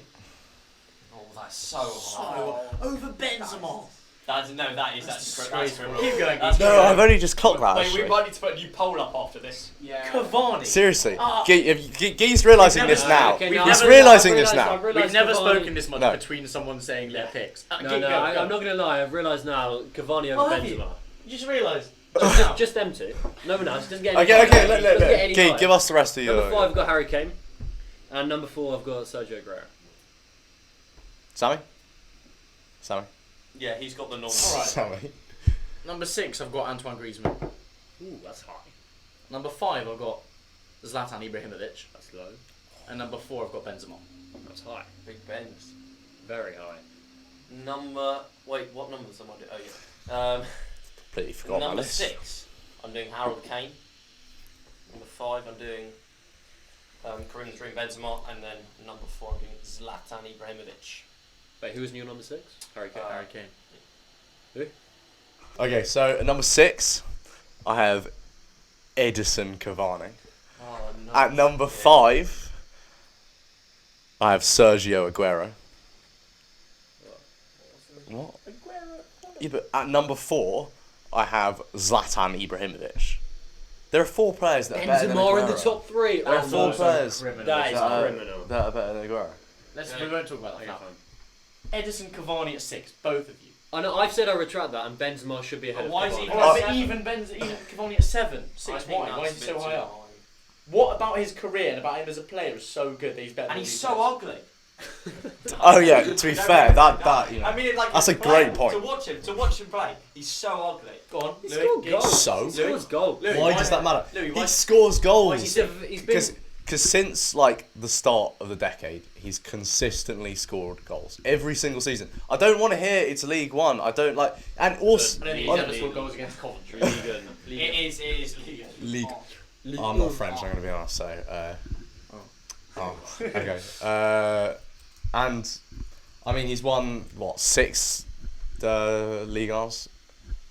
B: Oh, that's so hard.
A: Over Benzema.
B: That is actually correct.
A: Keep going,
B: That's
C: No,
B: correct.
C: I've only just clocked that.
B: Wait, we
C: Actually.
B: might need to put a new poll up after this.
A: Yeah. Cavani.
C: Seriously,
A: Ah.
C: Gee's realising
A: We've
C: this
A: never-
C: now.
D: Okay,
A: We've
D: now
C: He's
A: never-
C: realising this now.
A: We've never
D: Cavani-
A: spoken this much
C: No.
A: between someone saying their picks.
D: No,
A: Keep
D: no,
A: going,
D: I'm not going to lie. I've realised now Cavani over
A: Oh, have you?
D: Benzema.
A: You just realised.
D: Just them two. No one else. Doesn't get any
C: Okay,
D: higher.
C: okay,
D: Doesn't get any
C: Gee,
D: higher.
C: give us the rest of your.
D: Number 5, I've got Harry Kane. And number 4, I've got Sergio Aguero.
C: Sammy.
B: Yeah, he's got the normal.
A: Alright.
C: Sammy.
A: Number 6, I've got Antoine Griezmann.
D: Ooh, that's high.
A: Number 5, I've got Zlatan Ibrahimovic.
D: That's low.
A: And number 4, I've got Benzema.
D: That's high.
B: Big Benz.
D: Very high.
B: Wait, what numbers am I doing? Oh, yeah.
C: Completely forgot my
B: Number
C: list.
B: 6, I'm doing Harold Kane. Number 5, I'm doing Karim Dream Benzema. And then number 4, I'm doing Zlatan Ibrahimovic.
D: Wait, who was in your number 6? Harry Kane.
A: Harry Kane.
C: Okay, so at number 6, I have Edison Cavani.
B: Oh, no.
C: At number 5, I have Sergio Aguero. What?
A: Aguero.
C: Yeah, but at number 4, I have Zlatan Ibrahimovic. There are 4 players that are better than
D: Benzema in the
C: Aguero.
D: top 3.
C: There are 4 players
A: criminal.
D: That is
C: that are,
D: criminal.
C: that are better than Aguero.
A: We won't talk about that
D: Okay,
A: now.
D: fine.
A: Edison Cavani at 6, both of you.
D: I know. I've said I retract that, and Benzema should be ahead of
B: Why is
D: Cavani.
B: he-
A: Alright, but
B: Seven.
A: even Cavani at 7, 6.
B: I think
A: Why?
B: that's
A: Why is
B: a
A: he
B: bit
A: so high
B: too
A: up?
B: high.
A: What about his career and about him as a player is so good that he's better
B: And
A: than
B: he's
A: these
B: so
A: players?
B: ugly.
C: Oh yeah, to be fair, that you know.
B: I mean, like,
C: that's
B: as
C: a
B: player,
C: great point.
B: To watch him play, he's so ugly.
A: Go on,
D: He
A: Louis.
D: scored goals.
C: So?
D: He scores goals.
A: Louis,
C: Why does that matter?
A: Louis,
C: He
A: why-
C: scores goals.
D: He's been.
C: Because since like the start of the decade, he's consistently scored goals every single season. I don't want to hear it's League One. I don't like, and also
A: I don't think he's ever scored goals against Coventry.
B: It is
C: League.
B: Oh.
C: I'm not French. I'm going to be honest. So, okay. And I mean, he's won what 6 Ligue 1s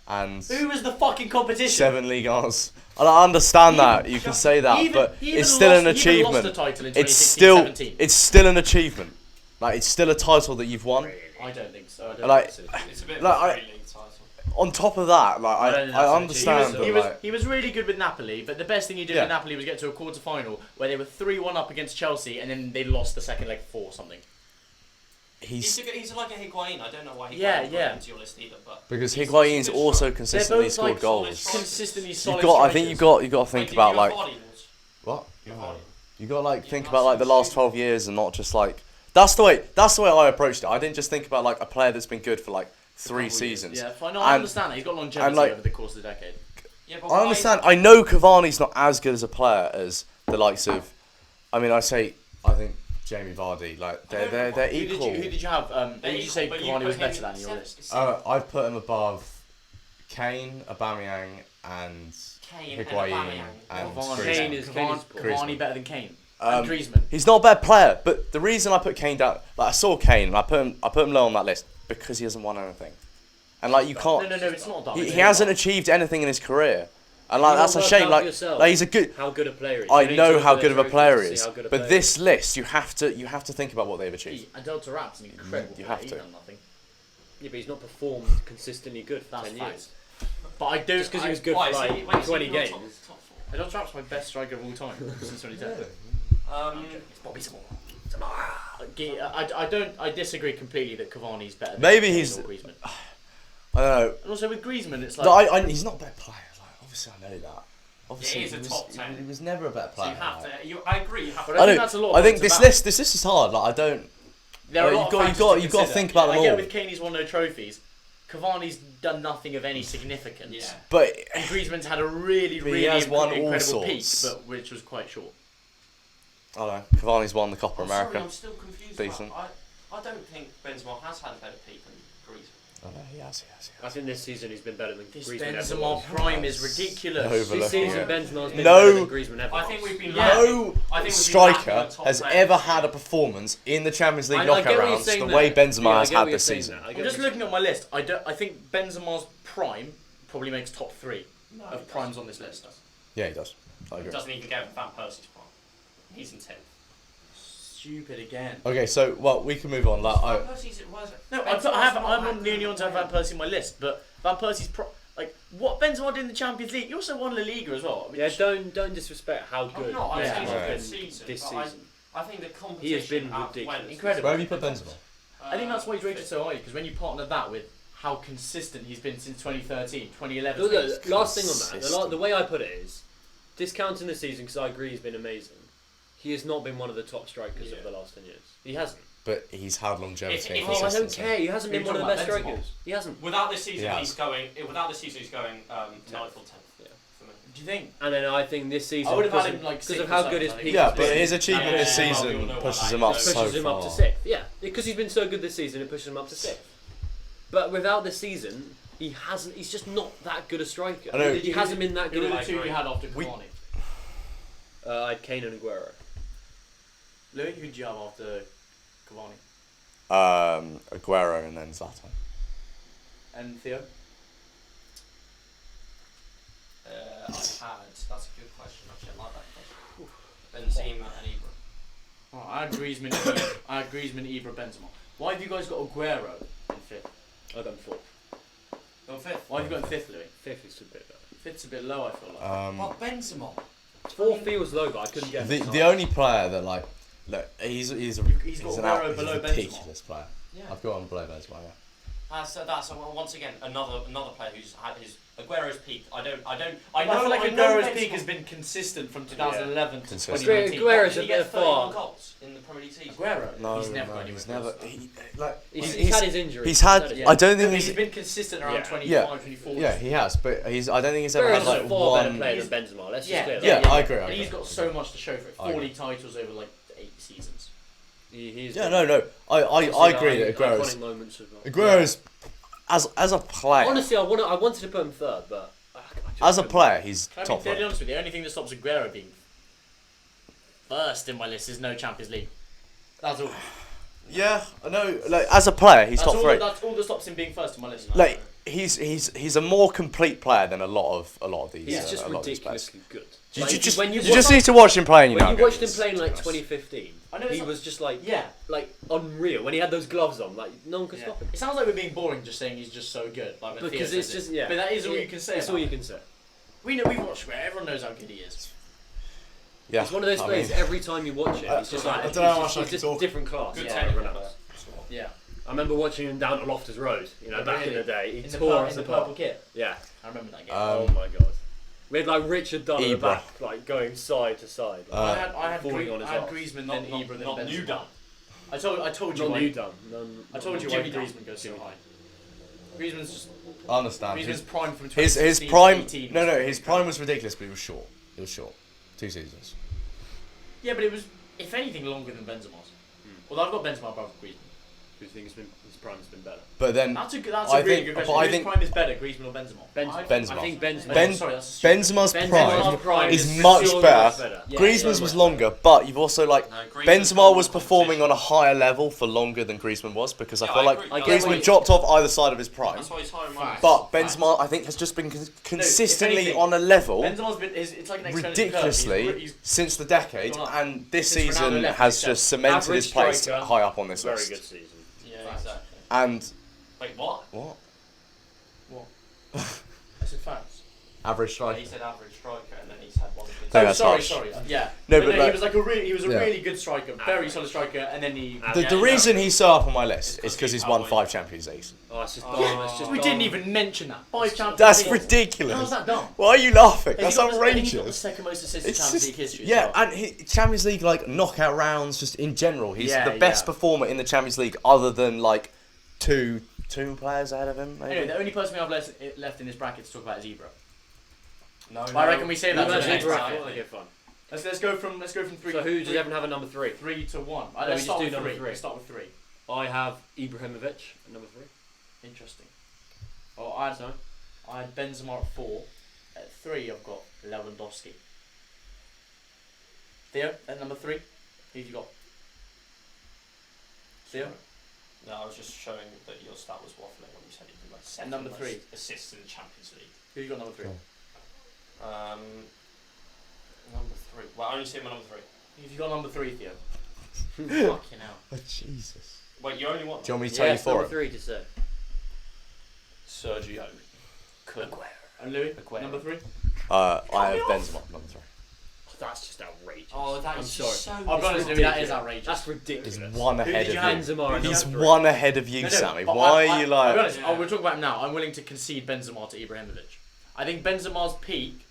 C: and
A: Who was the fucking competition?
C: 7 Ligue 1s. And I understand that you can say that, but it's still an achievement.
A: Lost the title in
C: It's
A: 2016-17.
C: it's still an achievement. Like it's still a title that you've won.
A: I don't think so. I don't
C: Like,
A: think so.
B: It's a bit of
C: Like,
B: a
C: I-
B: free league title.
C: On top of that, like
A: I don't think
C: I
A: that's an
C: understand
A: achievement.
C: that
A: He was,
C: like
A: he was really good with Napoli, but the best thing he did
C: Yeah.
A: with Napoli was get to a quarter final where they were 3-1 up against Chelsea and then they lost the second leg 4 something.
C: he's
B: He's like a Higuain. I don't know why Higuain
A: Yeah,
B: got
A: yeah.
B: into your list either, but
C: because
B: he's-
C: Higuain's
B: he's a good
C: also
B: striker.
C: consistently
A: both,
C: scored
A: like,
C: goals.
B: solid
A: Consistently solid.
C: You've got. I think
A: strikers.
C: you got to think
B: Wait,
C: about
B: did you
C: like
B: have Vardy?
C: what.
B: You have Vardy?
C: You got to like
B: Yeah,
C: think
B: that's
C: about like the
B: so
C: last
B: stupid.
C: 12 years and not just like that's the way I approached it. I didn't just think about like a player that's been good for like 3 seasons.
A: Yeah, fine. No, I
C: And-
A: understand that. He's got longevity
C: like-
A: over the course of the decade.
B: Yeah, but
C: I
B: why-
C: understand. I know Cavani's not as good as a player as the likes of. I mean, I think Jamie Vardy. Like they're
A: Who
C: equal.
A: did you have? Who
B: They're
A: did you say
B: equal, but
A: Cavani
B: put
A: was
B: him
A: better
B: in
A: than in your
B: seven-
A: list?
C: I'd put him above Kane, Aubameyang, and
B: Kane and
C: Higuain
B: Aubameyang.
C: and
A: Cavani,
C: Griezmann.
D: Kane is poor.
A: Cavani better than Kane.
C: Um,
A: And Griezmann.
C: He's not a bad player, but the reason I put Kane down, like I saw Kane, and I put him low on that list because he hasn't won anything, and like you can't.
A: No, it's not done.
C: He hasn't achieved anything in his career, and like
D: You
C: that's a
D: work
C: shame.
D: out
C: Like,
D: yourself
C: like he's a good.
D: How good a player he is.
C: I
D: You need
C: know
D: to
C: how
D: look at
C: good of a
D: the
C: player
D: trophies
C: he
D: to see
C: is,
D: how good a
C: but
D: player
C: this
D: is.
C: list you have to think about what they've achieved.
A: Adel Taarab's an incredible
C: You
A: player.
C: have
A: He's
C: to.
A: done nothing.
D: Yeah, but he's not performed consistently good for
A: That's
D: 10
A: facts.
D: years.
A: But I do.
D: Just because he was good
B: Why,
D: for
B: is
D: like
B: he- wait, is he
D: 20
B: in your
D: games.
B: top four?
A: Adel Taarab's my best striker of all time since 2010.
B: It's
A: Bobby I disagree completely that Cavani's better.
C: Maybe
A: than
C: he's-
A: Kane or Griezmann.
C: I don't know.
A: And also with Griezmann, it's like.
C: No, he's not a better player. Like obviously I know that. Obviously
B: He is a top 10.
C: He was never a better
B: So
C: player.
B: you have
C: like.
B: to. I agree. You have
A: But
B: to.
A: I
C: I
A: think
C: don't.
A: that's a lot of
C: I think
A: what
C: this
A: it's
C: list is hard. Like I don't.
A: there are a
C: You've
A: lot
C: got-
A: of
C: you've
A: factors
C: got-
A: to
C: you've got to
A: consider.
C: think about them
A: I get
C: all.
A: with Kane he's won no trophies. Cavani's done nothing of any significance.
B: Yeah.
C: But
A: And Griezmann's had a really,
C: But he
A: really
C: has won all
A: incredible peak,
C: sorts.
A: but which was quite short.
C: I don't know. Cavani's won the Copa
B: I'm
C: America.
B: sorry, I'm still confused.
C: Decent.
B: I don't think Benzema has had a better peak than Griezmann.
C: I know he has.
D: I think this season he's been better than
A: This
D: Griezmann ever
A: Benzema
D: was.
A: prime is ridiculous.
C: Overlooked.
D: This season
C: Yeah.
D: Benzema's been
C: No.
D: better than Griezmann ever
B: I think
D: was.
B: we've been
A: Yeah.
B: lacking.
C: No
B: I think we've been
C: striker
B: lacking the top
C: has
B: players.
C: ever had a performance in the Champions League
D: I
C: knockout
D: get what you're
C: rounds the
D: saying
C: way
D: there.
C: Benzema
D: Yeah, I
C: has
D: get
C: had
D: what you're
C: this
D: saying
C: season.
D: there. I
A: I'm
D: get
A: just
D: what you're
A: looking at my list. I think Benzema's prime probably makes top 3
B: No,
A: of
B: he
A: primes
B: doesn't.
A: on this list.
C: Yeah, he does. I
B: He
C: agree.
B: doesn't even get Van Persie's prime. He's in 10th.
A: Stupid again.
C: Okay, so we can move on. Like,
B: Van Persie's where's it?
A: No,
B: Benzema's
A: I'm
B: not
A: on
B: that
A: nearly on to have Van
B: good.
A: Persie on my list, but Van Persie's like what Benzema did in the Champions League. He also won La Liga as well.
D: Yeah, don't disrespect how good
B: I'm not. I'm
A: Yeah.
B: saying
C: Right.
B: it's a good season.
D: this
B: but
D: season.
B: I think the competition
D: He has been
B: outwent-
D: ridiculous.
A: Incredible.
C: where have you put Benzema?
A: I think that's why he's rated so high, because when you partner that with how consistent he's been since 2013, 2011.
D: Look, last thing on that,
C: Consistent.
D: the way I put it is, discounting the season because I agree he's been amazing. He has not been one of the top strikers
B: Yeah.
D: of the last 10 years. He hasn't.
C: But he's had longevity
B: If-
C: and
B: if-
D: Oh, I don't
C: consistency.
D: care. He hasn't
A: Who
D: been
A: are
D: one
A: you
D: of the best
A: talking about,
D: strikers. He hasn't.
B: Without this season,
C: He
B: he's
C: has.
B: going. Without this season, he's going 9th or 10th.
D: Yeah.
B: For me.
A: Do you think?
D: And then I think this season,
A: I would have had
D: because
A: him like
D: because
A: sixth
D: of
A: or
D: how
A: something,
D: good his
A: I think.
D: peak
C: Yeah,
D: has
C: but
D: been,
C: his achievement
B: Yeah,
C: this
B: yeah, yeah.
C: season
B: Well, we all know
C: pushes
B: what
C: him
B: that
C: up
B: is.
C: so
D: pushes him
C: far.
D: up to 6th. Yeah, because he's been so good this season, it pushes him up to 6th. But without this season, he hasn't. He's just not that good a striker.
C: I know.
D: He hasn't been that
A: Who
D: good.
A: were
D: At,
A: the two you had after
C: We-
A: Cavani?
D: I had Kane and Aguero.
A: Louis, who'd you have after Cavani?
C: Aguero and then Zlatan.
A: And Theo?
B: That's a good question. Actually, I like that question. Benzema and Ibra.
A: Oh, I had Griezmann, Ibra, Benzema. Why have you guys got Aguero in 5th?
D: I've gone fourth.
B: You're fifth.
A: Why have you got in fifth, Louis?
D: Fifth is a bit better.
A: Fifth's a bit low, I feel like.
B: What, Benzema?
D: Fourth feels low, but I couldn't get
C: The only player that like look he's
A: got
C: an
A: Aguero
C: he's
A: below
C: a
A: Benzema.
C: ridiculous player.
B: Yeah.
C: I've got him below Benzema. Yeah.
B: That's once again another player who's had his Aguero's peak. I
A: I feel like
B: know
A: Aguero's
B: Benzema-
A: peak has been consistent from 2011 to
C: Consistent.
A: 2019.
D: Aguero's
B: Did
D: a
B: he
D: bit
B: get 31
D: far.
B: goals in the Premier League season?
A: Aguero?
C: No,
A: he's never
C: no,
A: got anywhere
C: he's
A: close
C: never.
A: to that.
D: He's had his injuries.
C: He's had.
A: Yeah.
C: I don't
A: No,
C: think
A: but
C: he's.
A: he's been consistent around
D: Yeah.
A: 25,
C: Yeah.
A: 24.
C: Yeah, he has, but he's. I don't think he's ever had
D: Aguero's
C: like
D: a far better
C: one.
D: player than Benzema. Let's just
A: Yeah,
D: clear that.
C: Yeah, I agree.
A: And he's got so much to show for it.
C: I
A: 40
C: agree.
A: titles over like 8 seasons.
D: He's
C: Yeah,
D: got-
C: no. I agree that
D: iconic
C: Aguero's.
D: moments of
C: Aguero's as a player.
D: Honestly, I wanted to put him third, but
C: As a player, he's
A: Can I be
C: top
A: deadly
C: five.
A: honest with you? The only thing that stops Aguero being first in my list is no Champions League. That's all.
C: Yeah, I know. Like as a player, he's top three.
A: That's all that stops him being first in my list.
C: Like he's a more complete player than a lot of these.
D: he's just
C: a lot of these players.
D: ridiculously good.
C: You,
D: Like,
C: you just
D: when
C: you
D: watch-
C: just need to watch him play, and you know.
D: When you
C: how
D: watched
C: good
D: him
C: he
D: play in
C: is,
D: like
C: to be honest.
D: 2015,
A: I know it's
D: he
A: not-
D: was just like
A: Yeah.
D: unreal when he had those gloves on. Like no one could
A: Yeah.
D: stop him.
A: It sounds like we're being boring just saying he's just so good. Like when
D: Because
A: Theo
D: it's
A: says
D: just
A: it.
D: yeah.
A: But that is all you can say.
D: It's
A: about
D: all you
A: him.
D: can say.
A: We've watched Aguero. Everyone knows how good he is.
C: Yeah,
D: It's one of those
C: I
D: players.
C: mean-
D: Every time you watch it, it's just like
C: I don't know how much I
D: he's
C: can
D: just
C: talk.
D: different class.
B: Good
A: Yeah,
B: technical
D: Ronaldo.
B: player.
A: Yeah.
D: I remember watching him down at Loftus Road. You know, back in the day, he
A: In the,
D: tore us
A: in the
D: apart.
A: purple kit.
D: Yeah.
A: I remember that game.
D: Oh my god. We had like Richard Dunn at the
C: Ibra.
D: back, like going side to side.
A: I had
D: falling on his arse.
A: Griezmann,
B: Not-
A: then
B: not-
A: Ibra, then
B: not
A: Benzema.
B: New Dunn.
A: I told you
D: Not
A: why.
D: new Dunn.
A: I told you why
B: Jimmy Dunn.
A: Griezmann goes so high. Griezmann's just
C: I understand.
A: Griezmann's
C: His,
A: prime from
C: his
A: 2016
C: prime.
A: to 18
C: No,
A: was
C: his prime was ridiculous, but he was short. It was short. 2 seasons.
A: Yeah, but it was, if anything, longer than Benzema's. Although I've got Benzema above Griezmann.
D: Who thinks his prime's been better?
C: But then
A: That's a really
C: I think-
A: good
C: but
A: question.
C: I
A: Whose
C: think-
A: prime is better, Griezmann or Benzema?
C: Benzema.
D: I think Benzema.
C: Ben-
A: Sorry, that's a stupid-
C: Benzema's
D: Benzema's
C: prime
D: is
C: is much
D: so
C: better.
D: much
A: Yeah,
C: Griezmann's
A: so
C: was
A: much
C: longer, but you've also like
B: No, Griezmann's
C: Benzema
B: got
C: was
B: more
C: performing on a
B: competition.
C: higher level for longer than Griezmann was because I
B: Yeah,
C: feel
B: I
C: like
B: agree.
D: I get what
C: Griezmann
D: you-
C: dropped off either side of his prime.
B: That's why he's higher in my list.
C: But
A: Facts.
C: Benzema, I think, has just been consistently
A: anything,
C: on a level
A: Benzema's been, it's like an exponential
C: ridiculously
A: curve. He's
C: since the decade,
A: gone up.
C: and this
A: Since Ronaldo
C: season
A: left,
C: has
A: he's
C: just cemented
D: Average
C: his place
D: striker,
C: high up on this
D: Very
C: list.
D: good season.
B: Yeah,
A: Facts.
B: exactly.
C: And
B: Wait, what?
C: what?
A: I said facts.
C: Average
B: He
C: striker.
B: said average striker, and then he's had one good.
C: No,
A: Oh,
C: that's
A: sorry,
C: harsh.
A: sorry. Yeah.
C: No,
A: but
C: but
A: he
C: like-
A: was like a
C: Yeah.
A: really good striker, very solid striker, and then he.
C: The,
B: Yeah,
C: the
B: no.
C: reason he's so up on my list
B: It's
C: is because he's
B: 'cause
C: won
B: he's
C: 5 Champions Leagues.
D: Oh, it's just
B: Oh.
D: dumb. It's just
A: We
D: dumb.
A: didn't even mention that. 5 Champions
C: That's
A: League.
C: ridiculous.
A: How's that dumb?
C: Why are you laughing?
A: I think
C: That's
A: he got- I think he got the
C: outrageous.
A: second most assists in
C: It's
A: Champions
C: just,
A: League history.
C: yeah,
A: as well.
C: and Champions League like knockout rounds, just in general, he's
A: Yeah,
C: the best
A: yeah.
C: performer in the Champions League, other than like two players ahead of him. Maybe.
A: Anyway, the only person we have left in this bracket to talk about is Ibra.
B: No,
A: I reckon we say that
D: No,
A: to the
D: that's
A: next
D: Ibra.
A: bracket.
D: Okay, fine.
A: Let's go from 3.
D: So who does everyone have at number 3?
A: 3 to 1.
D: No,
A: Let's
D: we just
A: start
D: do
A: with
D: number
A: 3.
D: 3.
A: Let's start with 3.
D: I have Ibrahimovic at number 3.
A: Interesting. Oh, I
D: So
A: had Benzema at 4. At 3, I've got Lewandowski. Theo, at number 3, who have you got? Theo?
B: No, I was just showing that your stat was waffling when you said he did like second
A: number
B: most
A: 3.
B: assists in the Champions League.
A: Who you got number 3?
C: Oh.
B: Number 3. Well, I only see him at number 3.
A: Who have you got number 3, Theo? Fucking hell.
C: Oh, Jesus.
B: Wait, you only want
C: Do you want me to tell
D: yeah,
C: you
D: it's
C: for
D: number
C: it?
D: 3 to say.
B: Sergio.
A: And Louis,
B: Aguero.
A: number 3?
C: I have Benzema number 3.
D: Oh, that's just outrageous.
B: Oh, that
D: I'm
B: is
D: sorry.
B: so.
A: I'll be honest with you, that is outrageous.
D: That's ridiculous.
C: He's one
A: did
C: ahead
A: you
C: of
A: have?
C: you.
D: Benzema at
C: He's
D: number 3.
C: one ahead of you,
A: No,
C: Sammy.
A: but
C: Why are you
A: I'll be
C: like?
A: honest,
B: Yeah.
A: we'll talk about him now. I'm willing to concede Benzema to Ibrahimovic. I think Benzema's peak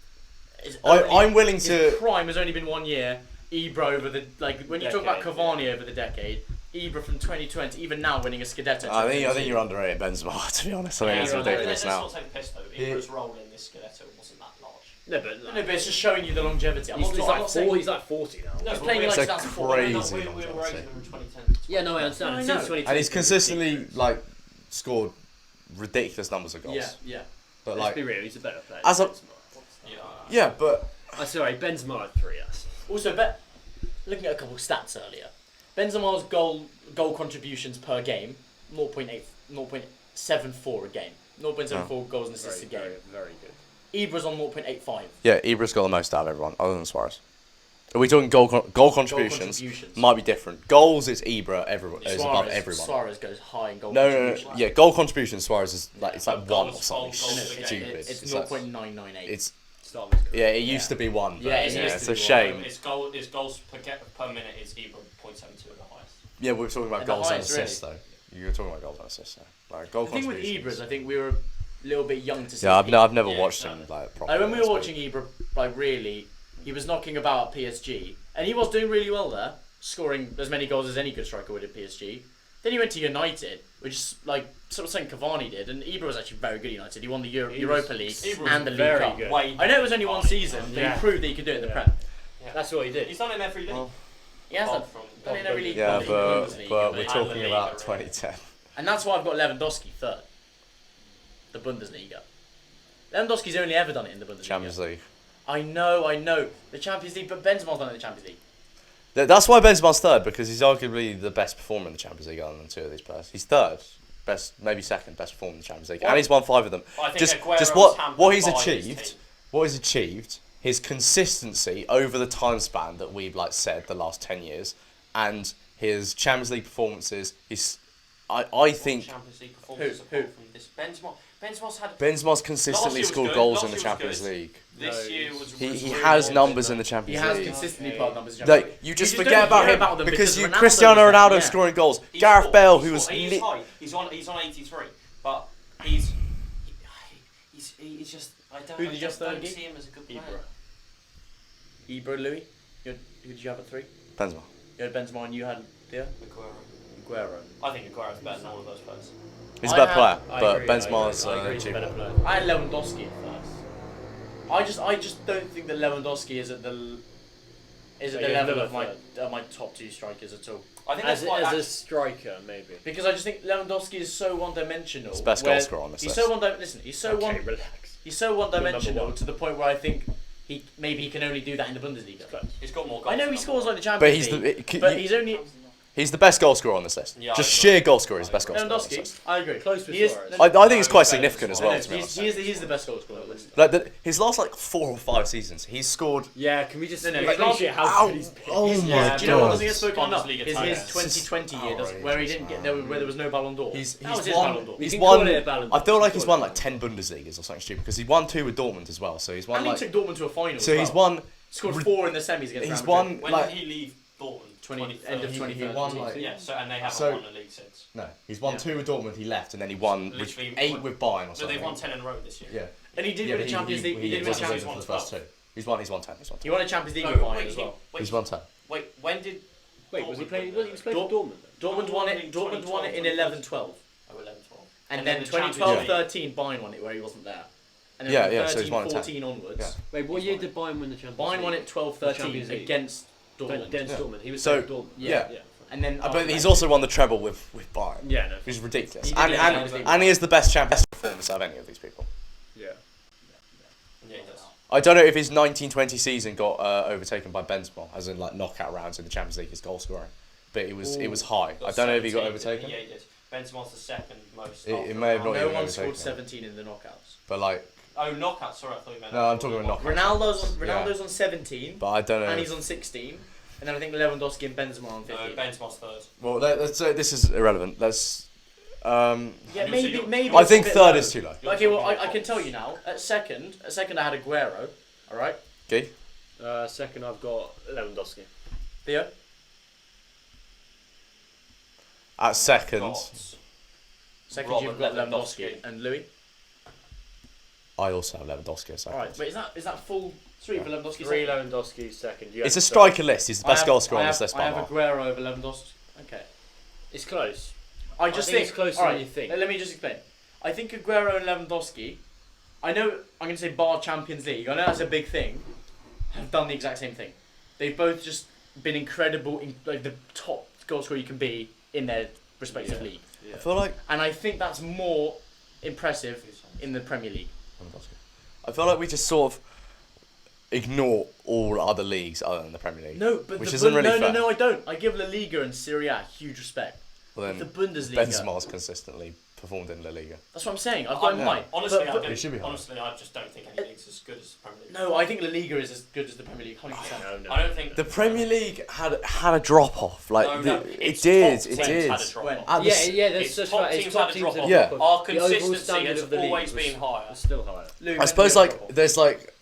A: is
C: I'm willing
A: his
C: to.
A: prime has only been 1 year. Ibra over the when you talk about
D: Decade,
A: Cavani over the decade, Ibra from 2020, even now winning a Scudetto.
C: I think
A: Champions
C: you're underrating Benzema. To be honest, I think
A: Yeah,
C: it's
A: you're
C: ridiculous
B: Let's
C: now.
B: not take the piss though.
C: Yeah.
B: Ibra's role in this Scudetto wasn't that large.
D: No, but
A: League. No, but it's just showing you the longevity. I'm
D: he's,
A: not,
D: he's
A: I'm
D: like
A: not
D: 40,
A: saying
D: he's like 40 now.
A: he's
B: but
A: playing
B: we're-
A: like
C: It's a
A: 2004.
C: crazy
B: we
C: longevity.
B: were raising him from 2010.
D: Yeah, no, I understand.
A: No, I
D: Since
A: know.
D: 2020.
C: And he's consistently like scored ridiculous numbers of goals.
A: Yeah, yeah.
C: But
D: Let's
C: like,
D: be real, he's a better player.
C: as
D: than
C: a-
D: Benzema.
B: Yeah.
C: yeah, but
D: Sorry, Benzema at 3, yes.
A: Also, looking at a couple of stats earlier, Benzema's goal contributions per game 0.74 a game. 0.74 goals and assists
D: Very,
A: a game.
D: very, very good.
A: Ibra's on 0.85.
C: yeah, Ibra's got the most out of everyone, other than Suarez. Are we talking goal contributions?
A: contributions.
C: Might be different. Goals, it's Ibra. Everyone is above
A: Suarez,
C: everyone.
A: Suarez goes high in goal
C: No.
A: contributions.
C: Yeah, goal contributions. Suarez is like it's like
B: But
C: one or
B: goals-
C: something
B: goals-
A: No,
B: goals-
C: stupid.
A: it's
C: like-
A: 0.998.
C: It's
D: Start of his career.
C: yeah. It used to be one. But
A: Yeah, it used
C: it's
A: to
C: a
A: be
C: shame.
B: His goals per minute is Ibra 0.72 at the highest.
C: Yeah, we were talking about
A: And the
C: goals and
A: highest,
C: assists though. You were talking about goals and assists though. Like goal
A: The thing with
C: contributions.
A: Ibra is I think we were a little bit young to see.
C: Yeah, I've never
B: Yeah,
C: watched
B: exactly.
C: him like properly.
A: Like when we were
C: so-
A: watching Ibra, like really, he was knocking about at PSG, and he was doing really well there, scoring as many goals as any good striker would at PSG. Then he went to United, which is like sort of something Cavani did, and Ibra was actually very good at United. He won the Europa League
B: Ibra was
A: and the League
D: very
A: Cup.
D: good.
B: Way
A: I know it was only one season, but
D: Yeah.
A: he proved that he could do it in the
D: Yeah.
A: Prem.
D: That's what he did.
B: He's done it in every league.
C: Well,
A: He has
B: Apart
A: done
B: from-
A: done it in every league.
C: yeah,
A: but
C: but
A: Bundesliga,
C: we're
A: mate.
C: talking
B: Liga,
C: about
B: really.
C: 2010.
A: And that's why I've got Lewandowski third. The Bundesliga. Lewandowski's only ever done it in the Bundesliga.
C: Champions League.
A: I know. The Champions League, but Benzema's done it in the Champions League.
C: That's why Benzema's third, because he's arguably the best performer in the Champions League other than two of these players. He's third, best, maybe second best performer in the Champions League, and he's won 5 of them.
B: I think
C: Just
B: Aguero was
C: what
B: hampered
C: he's
B: by his
C: achieved,
B: team.
C: what he's achieved, his consistency over the time span that we've like said the last 10 years, and his Champions League performances. I think
B: Champions League performances
A: Who?
B: apart from this. Benzema's had.
C: Benzema's consistently
B: Last year was
C: scored
B: good.
C: goals
B: Last
C: in the
B: year was
C: Champions
B: good.
C: League.
B: This
D: No,
B: year was.
C: He
B: really
C: has
B: good.
C: numbers in the
A: He
C: Champions
A: has
C: League.
A: consistently put up numbers in the Champions
C: Like
A: League.
C: you just
A: don't
C: forget about
A: hear
C: him
A: them
C: because you
A: Ronaldo
C: Cristiano
A: was there,
C: Ronaldo
A: yeah.
C: scoring goals.
B: He's
C: Gareth
B: scored-
C: Bale,
B: he's
C: who was
B: scored- he's high. He's on 83, but he's just. I don't.
A: Who
B: I
A: did you
B: just
A: have third
B: don't
A: again?
B: see him as a good player.
A: Ibra, Louis. Who did you have at 3?
C: Benzema.
A: You had Benzema and you had Theo? Aguero.
B: I think Aguero's better than all of those players.
C: He's a
A: I
C: better
A: had-
C: player,
A: I
C: but
A: agree,
C: Benzema's
A: I agree, he's a
C: cheaper.
A: better player. I had Lewandowski at first. I just don't think that Lewandowski is at the
D: So
A: level
D: you're
A: of my top 2 strikers at all.
B: I think
D: As,
B: that's quite
D: as a striker, maybe.
A: Because I just think Lewandowski is so one-dimensional.
C: He's the best
A: where
C: goal scorer on this
A: He's
C: list.
A: so listen, he's so
D: Okay, relax.
A: he's so one-dimensional
D: one.
A: to the point where I think he can only do that in the Bundesliga.
B: he's got more goals.
A: I know
B: than
A: he scores like the
C: But
A: Champions
C: he's
A: League,
C: the
A: but he's only
C: he's the best goal scorer on this list.
B: Yeah,
C: Just
B: I agree.
C: sheer goal scorer, he's the best goal scorer on this
A: Lewandowski.
C: list.
A: I agree.
D: Close with
A: He is.
D: Suarez.
C: I think it's
B: No,
C: quite
B: he's
C: significant as
B: better
C: well,
B: than
C: to be honest.
A: He's the best goal scorer on the list.
C: Like his last like 4 or 5 seasons, he's scored.
D: Yeah, can we just
A: No,
D: appreciate
A: he's not-
D: how good he's been?
C: Oh
A: He's-
C: my
A: do you know what
C: God.
A: doesn't get spoken enough?
B: Bundesliga
A: Is
B: title.
A: his
C: Yeah.
A: 2020 year, where he didn't get where there was no Ballon d'Or.
C: He's
A: That was his
C: won.
A: Ballon d'Or.
C: He's
D: can
C: won.
D: call it a Ballon d'Or.
C: I feel like
D: You
C: he's
D: can
C: won
D: call
C: like
D: it.
C: 10 Bundesligas or something stupid because he won 2 with Dortmund as well. So he's won
A: And he
C: like.
A: took Dortmund to a final.
C: So
A: as
C: he's
A: well.
C: won.
A: Scored 4 in the semis against
C: He's
A: Real Madrid.
C: won
B: When
C: like.
B: did he leave Dortmund?
A: End of
C: 2013.
A: 2013.
B: Yeah, so and they haven't
C: So-
B: won the league since.
C: No, he's won
A: Yeah.
C: 2 with Dortmund. He left and then he won
B: Literally
C: 8
B: won-
C: with Bayern or
B: So
C: something.
B: they've won 10 in a row this year.
C: Yeah.
A: And he did
C: Yeah,
A: win
C: but
A: the Champions League. He did win the
C: wasn't
A: Champions
C: for
A: League.
C: the first 2. He's won 10. He's won 10.
A: He won a Champions League
B: No,
A: with
B: wait,
A: Bayern as well.
C: He's won 10.
B: Wait, when did?
D: Wait, was he
B: Dortmund
D: playing?
B: win
D: He was
B: the-
D: playing for Dortmund then?
A: Dortmund won it. Dortmund won it in 11-12,
B: Oh, 11-12.
A: and then
B: the Champions
A: 2012-13 Bayern won it where he wasn't there. And then
C: Yeah,
A: from
C: yeah, so he's won it
A: 13-14 onwards,
C: Yeah.
D: Wait, what year did Bayern win the Champions League?
A: Bayern won it 12-13
D: Champions League.
A: against Dortmund.
D: Against
C: Yeah.
D: Dortmund. He was
C: So-
D: playing for Dortmund.
A: Yeah.
D: yeah.
A: And then
C: But
A: after
C: he's
A: that-
C: also won the treble with Bayern,
D: Yeah, no.
C: which is ridiculous.
A: He did
C: And,
A: win the Champions League.
C: and he is the best champion performance out of any of these people.
D: Yeah.
B: Yeah, he does.
C: I don't know if his 1920 season got overtaken by Benzema, as in like knockout rounds in the Champions League, his goal scoring. But it was high. I don't know if he got
B: 17,
C: overtaken,
B: Yeah, he did. Benzema's the second most.
C: It may have not
A: no
C: even
A: one
C: overtaken.
A: scored 17 in the knockouts.
C: but like,
B: Oh, knockout. Sorry, I thought you meant.
C: No, I'm talking about knockouts.
A: Ronaldo's on 17,
C: but I don't know.
A: and he's on 16, and then I think Lewandowski and Benzema are on 15.
B: Benzema's third.
C: Well, let's say this is irrelevant. Let's.
A: Yeah,
B: You'll
A: maybe
B: see-
A: maybe.
C: I
A: it's
C: think
A: a bit
C: third
A: low.
C: is too low.
A: Okay, well I can tell you now. At second I had Aguero. All right,
C: Okay.
D: Second, I've got Lewandowski.
A: Theo.
C: At second,
B: Got
A: Second
B: Robert
A: you've got
B: Lewandowski.
A: Lewandowski and Louis.
C: I also have Lewandowski at second.
A: All right, but is that full three for Lewandowski?
D: 3
A: second?
D: Lewandowski second. You
C: It's a
D: had
C: striker list. He's the
A: I
C: best
A: have-
C: goal scorer
A: I
C: on
A: have-
C: this list
A: I
C: by
A: have
C: far.
A: Aguero over Lewandowski. Okay.
D: third. It's close.
A: I just
D: think
A: think
D: it's closer
A: all
D: than
A: right,
D: you think.
A: Let me just explain. I think Aguero and Lewandowski, I know I'm going to say bar Champions League, I know that's a big thing, have done the exact same thing. They've both just been incredible, like the top goal scorer you can be in their respective league.
C: I feel like
A: And I think that's more impressive in the Premier League.
C: I feel like we just sort of ignore all other leagues other than the Premier League.
A: No, but
C: Which
A: the
C: isn't really fair.
A: no, I don't. I give La Liga and Serie A huge respect.
C: Well,
A: The
C: then
A: Bundesliga.
C: Benzema's consistently performed in La Liga.
A: That's what I'm saying. I've got him high.
B: Honestly,
A: But-
C: It should be high.
B: honestly, I just don't think any league's as good as the Premier League.
A: No, I think La Liga is as good as the Premier League. 100%.
B: I don't think
C: The Premier League had a drop off. Like it
B: its
C: did.
B: top
C: It
B: teams
C: did.
B: had a drop
A: When?
B: off.
C: At the
D: Yeah,
C: s-
D: yeah. There's
B: Its
D: such
B: top
D: fact. Its
B: teams
D: top
B: had a
D: teams
B: drop-off.
C: Yeah.
B: Our
D: The overall
B: consistency
D: standard
B: has
D: of the league
B: always
D: was-
B: been higher.
D: It's still higher.
C: I suppose like there's like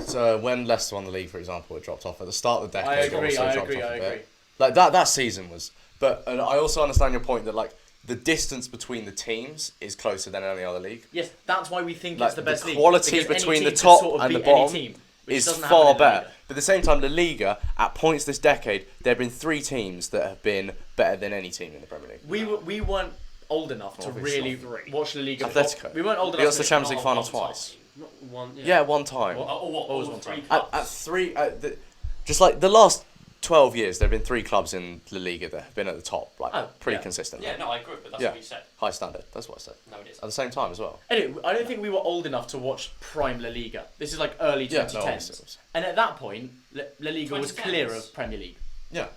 C: so when Leicester won the league, for example, it dropped off at the start of the
A: I
C: decade.
A: agree.
C: also
A: I
C: dropped
A: agree.
C: off
A: I
C: a bit.
A: agree.
C: Like that season was, but and I also understand your point that like the distance between the teams is closer than any other league.
A: Yes, that's why we think
C: Like,
A: it's the best league.
C: quality
A: because any
C: between
A: team
C: the
A: can
C: top
A: sort of
C: and the
A: beat any
C: bottom
A: team, which
C: is
A: doesn't happen
C: far
A: in La
C: better.
A: Liga.
C: But at the same time, La Liga, at points this decade, there have been 3 teams that have been better than any team in the Premier League.
A: We weren't old enough to
C: Obviously.
A: really watch La Liga.
C: Atletico.
A: We weren't old
C: We
A: enough
C: got the
A: to
C: Champions League
B: Not
C: final
B: one
C: twice.
B: time.
D: Not one.
C: Yeah, one time.
B: What was
A: one
B: three
A: time?
B: clubs?
C: At 3, just like the last 12 years, there have been 3 clubs in La Liga that have been at the top, like pretty
A: yeah.
C: consistently.
B: Yeah, no, I agree, but that's
C: Yeah.
B: what you said.
C: High standard. That's what I said.
B: No, it is.
C: At the same time as well.
A: Anyway, I don't think we were old enough to watch prime La Liga. This is like early 2010s.
C: obviously.
A: And at that point, La Liga was
B: 2010s.
A: clear of Premier League.
C: Yeah.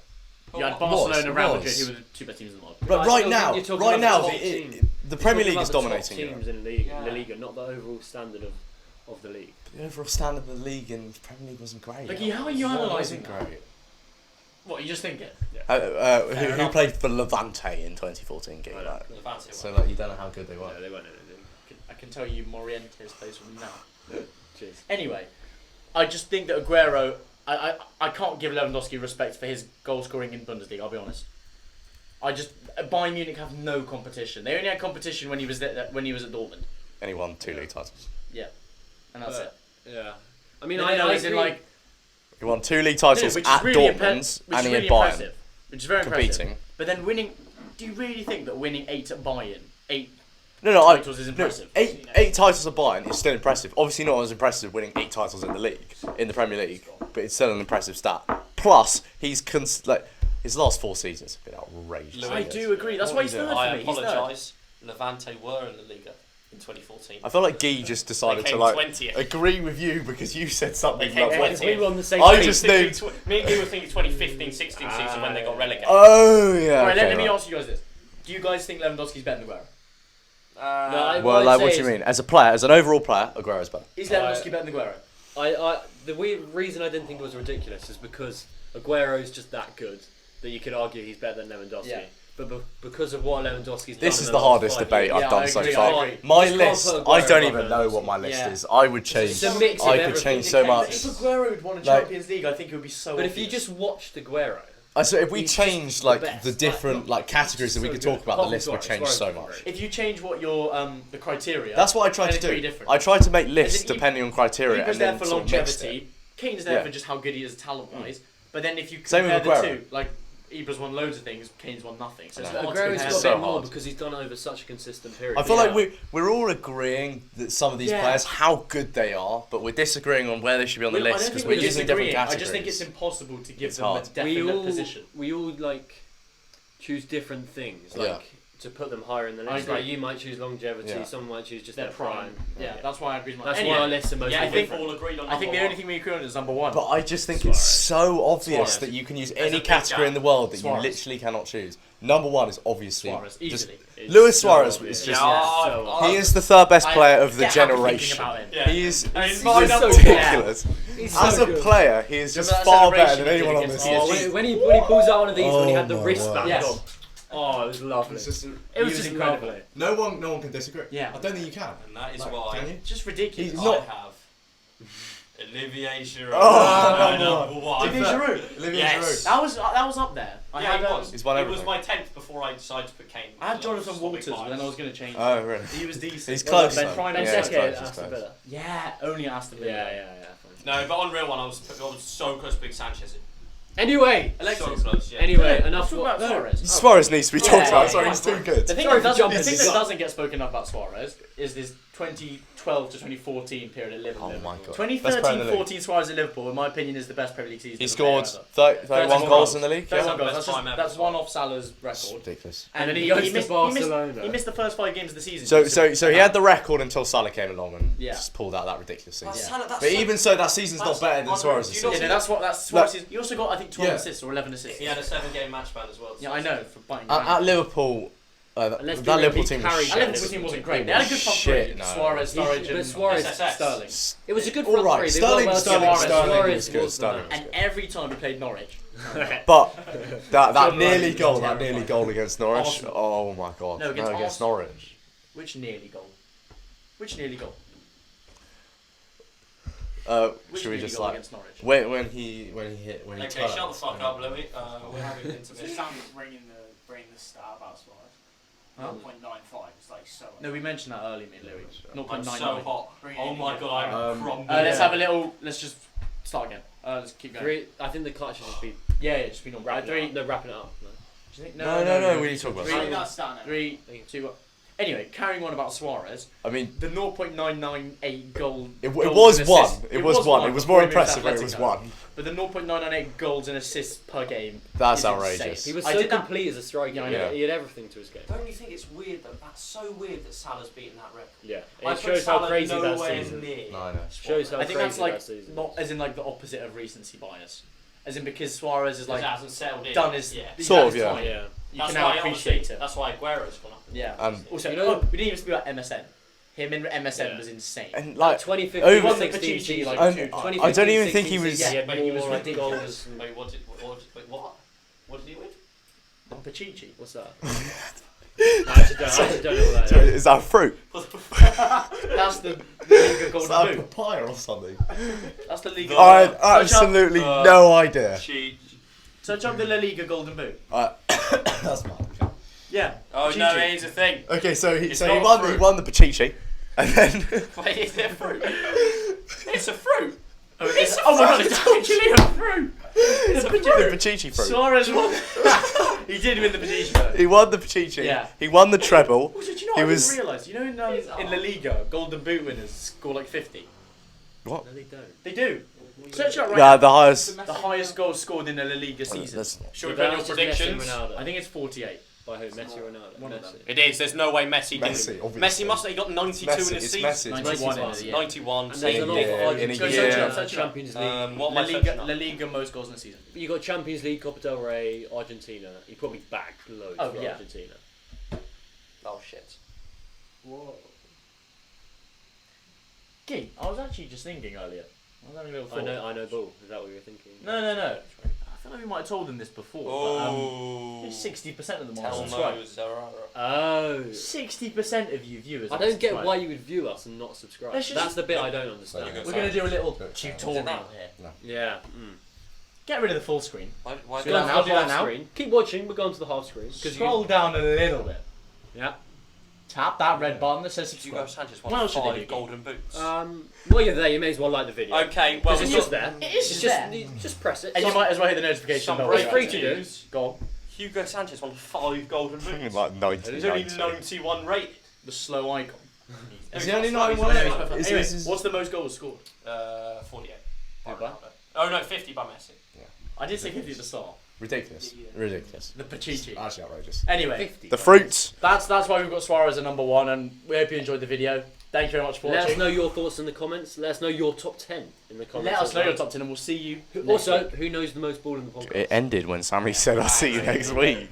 A: You had
B: What?
A: Barcelona,
C: Was.
A: Real Madrid, who were the 2 best teams in the world.
C: But
D: I
C: right
D: still
C: now,
D: think you're talking about the top team.
C: the Premier
D: Talking
C: League is
D: about the
C: dominating.
D: top
C: You know.
D: teams in La Liga, not the overall standard of the league.
C: The overall standard of the league in the Premier League wasn't great.
A: Like, how are you
C: It
A: analysing
C: wasn't
A: that?
C: great.
A: What, you just think it?
C: Who
A: enough.
C: played for Levante in 2014 game?
D: I know.
C: Like,
B: Levante
C: so
B: won.
C: like you don't know how good they were.
D: No, they weren't.
A: I can tell you Morientes plays for them now.
D: Cheers.
A: Anyway, I just think that Aguero, I can't give Lewandowski respect for his goal scoring in Bundesliga, I'll be honest. Bayern Munich have no competition. They only had competition when he was at Dortmund.
C: And he won 2 league titles.
A: Yeah. And that's it.
D: Yeah. I mean,
A: No,
D: I
A: as in,
D: agree.
A: like,
C: He won 2 league titles
A: which
C: at
A: is really
C: Dortmund
A: which
C: and
A: is
C: he
A: really
C: had Bayern
A: impressive. Which is very impressive.
C: competing.
A: But then winning, do you really think that winning 8 at Bayern, 8
C: No,
A: titles is
C: no,
A: impressive?
C: 8 titles at Bayern is still impressive. Obviously not as impressive winning 8 titles in the league, in the Premier League, but it's still an impressive stat. Plus, he's his last 4 seasons have been outrageous.
B: Louis,
A: I do agree. That's
C: What
A: why
C: are
A: he's
C: you
A: third
C: doing?
A: for
B: I
A: me. He's third.
B: apologise. Levante were in the Liga in 2014.
C: I feel like Guy just decided
B: They
C: to
B: came
C: like
B: 20th.
C: agree with you because you said something.
B: They came
C: Like,
B: 20th.
D: we were on the same
C: I
D: page.
C: just knew.
B: Me and you were thinking 2015-16 season when they got relegated.
C: Oh yeah.
A: Alright,
C: okay,
A: let me
C: right.
A: ask you guys this. Do you guys think Lewandowski's better than Aguero?
D: No,
C: Well,
D: I'd
C: like,
D: say
C: what do you mean? As a player, as an overall player, Aguero's better.
A: Is Lewandowski better than Aguero?
D: The reason I didn't think it was ridiculous is because Aguero's just that good that you could argue he's better than Lewandowski.
A: Yeah.
D: But because of what Lewandowski's done,
C: This
D: in
C: is
D: the
C: the
D: last
C: hardest
D: 5
C: debate
D: years,
C: I've done
A: I
C: so
A: agree,
C: far.
A: I agree.
C: My
D: You just can't
C: list,
D: put
C: I
D: Aguero
C: don't
D: above
C: even know what
D: Lewandowski.
C: my list
A: Yeah.
C: is. I would change.
D: It's a mix of
C: I could
D: everything.
C: change so
B: If
C: much.
A: If Aguero had won a
C: Like-
A: Champions League, I think it would be so
D: But if you
A: obvious.
D: just watched Aguero,
C: So if we
D: He's
C: changed
D: just
C: like
D: the best.
C: the different like categories that we
D: so
C: could
D: good.
C: talk about, the
D: Apart
C: list
D: from
C: would change
D: Suarez,
C: so
D: Suarez.
C: much.
A: If you change what your the criteria,
C: That's what I tried
A: then
C: to
A: it's pretty
C: do.
A: different.
C: I tried to make lists
A: As in,
C: depending on criteria
A: Ibra's
C: and
A: there
C: then
A: for
C: sort of mixed it.
A: longevity. Kane's there
C: Yeah.
A: for just how good he is talent wise. But then if you
C: Same
A: compare
C: with
A: the
C: Aguero.
A: two, like Ibra's won loads of things, Kane's won nothing. So it's
C: I know.
A: hard to
D: Aguero's
A: compare.
D: got a
C: So
D: bit more
C: hard.
D: because he's done it over such a consistent period.
C: I feel
A: Yeah.
C: like we're all agreeing that some of these
A: Yeah.
C: players how good they are, but we're disagreeing on where they should be on the
A: I
C: list
A: don't
C: because
A: think
C: we're
A: we're
C: using different
A: disagreeing. I
C: categories.
A: just think it's impossible to give
C: It's
A: them
C: hard.
A: a definite position.
D: We all like choose different things, like
C: Yeah.
D: to put them higher in the
A: I
D: list.
A: agree.
D: Like you might choose longevity,
C: Yeah.
D: someone might choose just
A: Their
D: their
A: prime.
D: prime.
A: Yeah, that's why I agree with my
D: That's
A: anyway,
D: why our lists are mostly
A: Yeah, I think
D: different.
B: all agreed on
A: I think the
B: number
A: only
B: one.
A: thing we agree on is number one.
C: But I just think
D: Suarez.
C: it's so obvious
A: Suarez.
C: that you can use
B: There's a
C: any
B: big
C: category
B: gap.
C: in the world that
A: Suarez.
C: you literally cannot choose. Number one is obviously
A: Suarez,
C: just
A: easily.
D: It's
C: Luis
D: so
C: Suarez
D: obvious.
C: is just
B: Yeah,
D: so
B: I-
C: he is the third best
A: I
C: player of the
A: get happy thinking
C: generation.
A: about him.
B: Yeah.
C: He is
B: I mean,
C: he's
B: my number one-
C: ridiculous.
D: He's
C: As
D: so
C: a
D: good.
C: player, he is just
A: Remember that
C: far better
A: celebration
C: than
A: he did
C: anyone on
A: against
C: this
A: PSG?
C: list.
D: When he pulls out one of these when he
C: Oh
D: had the
C: my
D: wristband
C: word.
A: Yes.
D: on. Oh, it was lovely.
C: It's just,
D: It was
A: He
D: just
A: incredible.
D: lovely.
C: no one can disagree.
A: Yeah.
C: I don't think you can.
B: And that is
C: Like,
B: why
C: can you?
A: It's just ridiculous.
C: He's
B: I
C: not-
B: have Olivier Giroud.
C: Oh,
B: my
C: number
B: number one.
A: Olivier Giroud.
C: Olivier
B: Yes.
C: Giroud.
A: That was up there. I
B: Yeah,
A: had
B: he was.
C: He's won
B: He
C: everything.
B: was my 10th before I decided to put Kane.
A: I had Jonathan
B: Just
A: Walters,
B: big
A: but then I
B: vibes.
A: was going to change.
C: Oh really?
A: He was decent.
C: He's
A: Well,
C: close.
A: Ben
C: though.
A: Prime
C: Yeah,
A: and
C: he's
A: Seke
C: close,
D: at
C: he's
D: Aston
C: close.
D: Villa.
A: Yeah, only Aston Villa.
D: Yeah.
B: No, but on real one, I was so close to putting Sanchez in.
D: Anyway,
A: Alexis.
B: So close, yeah.
D: anyway,
A: Yeah,
D: enough.
A: talk about Suarez.
C: Suarez needs to be
A: Yeah,
C: talked about.
A: yeah,
C: Sorry,
A: yeah.
C: he's too good.
A: The thing,
D: Sorry
A: that,
D: for jumping
A: the thing
D: the
A: that
D: gun.
A: doesn't get spoken enough about Suarez is this 2012 to 2014 period at Liverpool.
C: Oh my god. Best player in the league.
A: 2013-14 Suarez at Liverpool, in my opinion, is the best Premier League season.
C: He
A: of a
C: scored
A: player ever.
C: 31 goals in the league.
A: 31
C: Yeah.
A: goals.
B: Best
A: That's,
B: time ever
A: that's
B: as
A: one
B: well.
A: off Salah's
C: It's
A: record.
C: ridiculous.
D: And then he goes to
A: missed,
D: Barcelona.
A: He missed the first 5 games of the season.
C: So he had the record until Salah came along and
A: Yeah.
C: just pulled out that ridiculous season.
A: Yeah.
C: But even so, that season's not
B: that's
C: better than
B: unreal.
C: Suarez's
B: Do you not
C: season.
A: Yeah, no, that's Suarez's. He also got, I think, 12
C: Yeah.
A: assists or 11 assists.
B: He had a 7-game match ban as well.
A: Yeah, I know, for biting
C: At Liverpool, That
D: And let's be
C: that
D: real,
C: Liverpool
D: he
C: team
D: carried
C: was
A: That
D: that
C: shit.
A: Liverpool team wasn't great.
C: It
A: They had a
C: was
A: good front
C: shit,
A: three.
C: no.
A: Suarez, Sturridge,
D: But
A: and
D: Suarez,
B: SSS.
A: Sterling.
D: it was a good
C: All
D: front
C: right,
D: three. They
C: Sterling,
D: were well
C: Sterling,
D: together.
A: Sterling
D: Suarez
C: was good,
D: was the
C: Sterling
D: man.
C: was
A: And every time we played Norwich,
C: But that
A: John
C: nearly
A: Ryan
C: goal,
A: was
C: that nearly
A: terrifying.
C: goal against Norwich.
A: Arsenal.
C: Oh my god.
A: No, against Arsenal.
C: Norwich.
A: which nearly goal? Which nearly goal? Which
C: Should we
A: nearly
C: just
A: goal
C: like
A: against Norwich?
C: when he when he
B: Okay,
C: turned.
B: shut the fuck up, Louis. We're having an
E: So
B: intermission.
E: Sam's bringing the stat about Suarez.
A: Huh?
E: 0.95. It's like so.
A: No, we mentioned that earlier, me and Louis.
B: I'm
A: 0.99.
B: so hot.
E: Bring it
B: Oh
E: in
B: my
E: again.
B: god, I'm crumbling.
A: Let's have a little. Let's just start again. Let's keep going.
D: I think the cut should just be
A: Yeah, just be normal.
D: wrapping
A: Three.
D: it up. No, wrapping it up. No.
A: Do you think?
C: No, we need to talk about
A: Three.
E: Bring
C: that.
E: that stat now.
A: 3, 2, 1. Anyway, carrying on about Suarez,
C: I mean,
A: the 0.998 goal.
C: it
A: goals
C: was
A: and
C: one.
A: assists-
C: It was one. It was more
A: before he moved to
C: impressive when it was
A: Atletico.
C: one.
A: But the 0.998 goals and assists per game.
C: That's
A: is
C: outrageous.
A: insane.
D: He was
A: I
D: so
A: did that-
D: complete as a striker.
A: Yeah, I
C: know.
D: He had everything to his game.
B: Don't you think it's weird though? That's so weird that Salah's beaten that record.
D: Yeah,
B: I
D: it
B: put
D: shows how
B: Salah
D: crazy that
B: nowhere
D: season.
B: near.
C: No, I know.
D: Shows how
A: I think
D: crazy
A: that's like
D: that season.
A: not as in like the opposite of recency bias, as in because Suarez is
B: Like,
A: like
B: it hasn't settled in.
A: done his
B: Yeah.
A: he's
C: Sort
A: done
C: of,
A: his
C: yeah.
A: time.
D: Yeah.
A: You
B: That's
A: can now
B: why,
A: appreciate
B: honestly,
A: it.
B: That's why Aguero's gone up.
A: Yeah.
C: And
A: Also,
D: You know-
A: we didn't even speak about MSN. Him in MSN
D: Yeah.
A: was insane.
C: and like
D: 2015,
C: over-
A: He won the
D: 16
A: Pachichi,
D: season.
A: like,
C: and
A: two-
C: I don't even think he was.
A: Yeah, but he was
D: more, like,
A: ridiculous.
D: goals and-
B: Wait, what? What did he win?
A: Pachichi.
D: What's that? I actually don't know what that
C: Sorry,
D: is.
C: is that fruit?
A: That's the Liga
C: Is
A: Golden
C: that a
A: Boot.
C: papaya or something?
A: That's the Liga.
C: I had
A: Search up-
C: absolutely no idea.
A: Search up the La Liga Golden Boot.
C: That's mad.
A: Yeah.
B: Oh
A: Pachichi.
B: no, here's the thing.
C: Okay, so he
B: It's
C: so
B: not
C: he
B: a
C: won
B: fruit.
C: he won the Pachichi, and then
B: Wait, is it a fruit? It's a fruit.
A: Oh my god, it's actually a fruit.
B: It's a
C: the
B: fruit.
C: Pachichi fruit.
A: Suarez won. He did win the Pachichi though.
C: He won the Pachichi.
A: Yeah.
C: He won the treble.
A: Also, do you know
C: He
A: what
C: was-
A: I didn't realise? You know in La Liga, Golden Boot winners score like 50.
C: What?
D: No, they don't.
A: They do. Search it up right
C: Yeah,
A: now.
C: the highest.
A: The highest goals scored in a La Liga season.
C: That's-
B: Shall we
D: Yeah,
B: put
D: that's
B: your
D: just Messi and
B: predictions?
D: Ronaldo.
A: I think it's 48.
D: By who? Messi or Ronaldo?
A: One of
D: Messi.
A: them.
B: It is. There's no way Messi did.
C: Messi, obviously.
B: Messi must have got 92
C: Messi,
B: in the
C: it's
B: season.
C: Messi.
A: 91 in95. the year.
B: 91.
D: And there's
B: Same
D: a lot
B: year.
D: for
C: in a
D: Argentina.
A: Go
C: year.
A: search it up, search it up.
D: Champions League.
B: What am
A: La
B: I
A: Liga,
B: searching up?
A: La Liga most goals in a season.
D: You got Champions League, Copa del Rey, Argentina. He probably bagged loads
A: Oh,
D: for
A: yeah.
D: Argentina.
B: Oh shit.
A: Whoa. Gee, I was actually just thinking earlier. I was having a little thought.
D: I know ball. Is that what you were thinking?
A: No. I feel like we might have told them this before.
B: Oh.
A: But, 60% of them are
B: Tell
A: subscribed.
B: no, Zerara.
D: Oh.
A: 60% of you viewers.
D: I
A: are
D: don't get
A: subscribed.
D: why you would view us and not subscribe.
A: Let's just-
D: That's the bit I don't understand.
B: You're
A: We're going to do a little
C: Good.
A: tutorial
B: Is it that?
A: here.
D: Yeah.
A: Get rid of the full screen.
B: Why
A: Do
D: Go
A: that
D: on
A: now,
D: to
A: do
D: the
A: that
D: half
A: now.
D: screen. Keep watching. We're going to the half screen.
A: Scroll down a little bit.
D: Yeah.
A: Tap that red button that says
B: Hugo
A: subscribe.
B: Sanchez
A: What
B: won
A: else should they
B: 5
A: do?
B: golden boots.
D: While you're there, you may as well like the video.
B: Okay, well,
D: Because it's
B: we've
D: just
B: got
D: there.
A: It is
D: It's
A: just
D: just
A: there.
D: you just press it.
A: And you might as well hit the notification
B: some
A: bell.
B: breaking
D: free to do.
B: news.
A: Go on.
B: Hugo Sanchez won 5 golden boots.
C: Like 90.
B: He's only 91 rated.
A: The slow icon.
C: Is he only
B: He's
C: 91?
B: only
A: Anyway,
B: 91.
C: Is-
A: what's the most goals scored?
B: 48.
A: Who by?
B: Oh no, 50 by Messi.
A: I did say 50 at the start.
C: Ridiculous. Ridiculous.
A: The Pachichi.
C: Actually outrageous.
A: Anyway,
D: 50.
C: The fruits.
A: that's why we've got Suarez at number 1, and we hope you enjoyed the video. Thank you very much for
D: Let us
A: watching.
D: know your thoughts in the comments. Let us know your top 10 in the comments.
A: Let us
D: as
A: know your
D: well.
A: top 10, and we'll see you. next
D: Also,
A: week.
D: who knows the most ball in the podcast?
C: It ended when Sammy said, "I'll see you next week."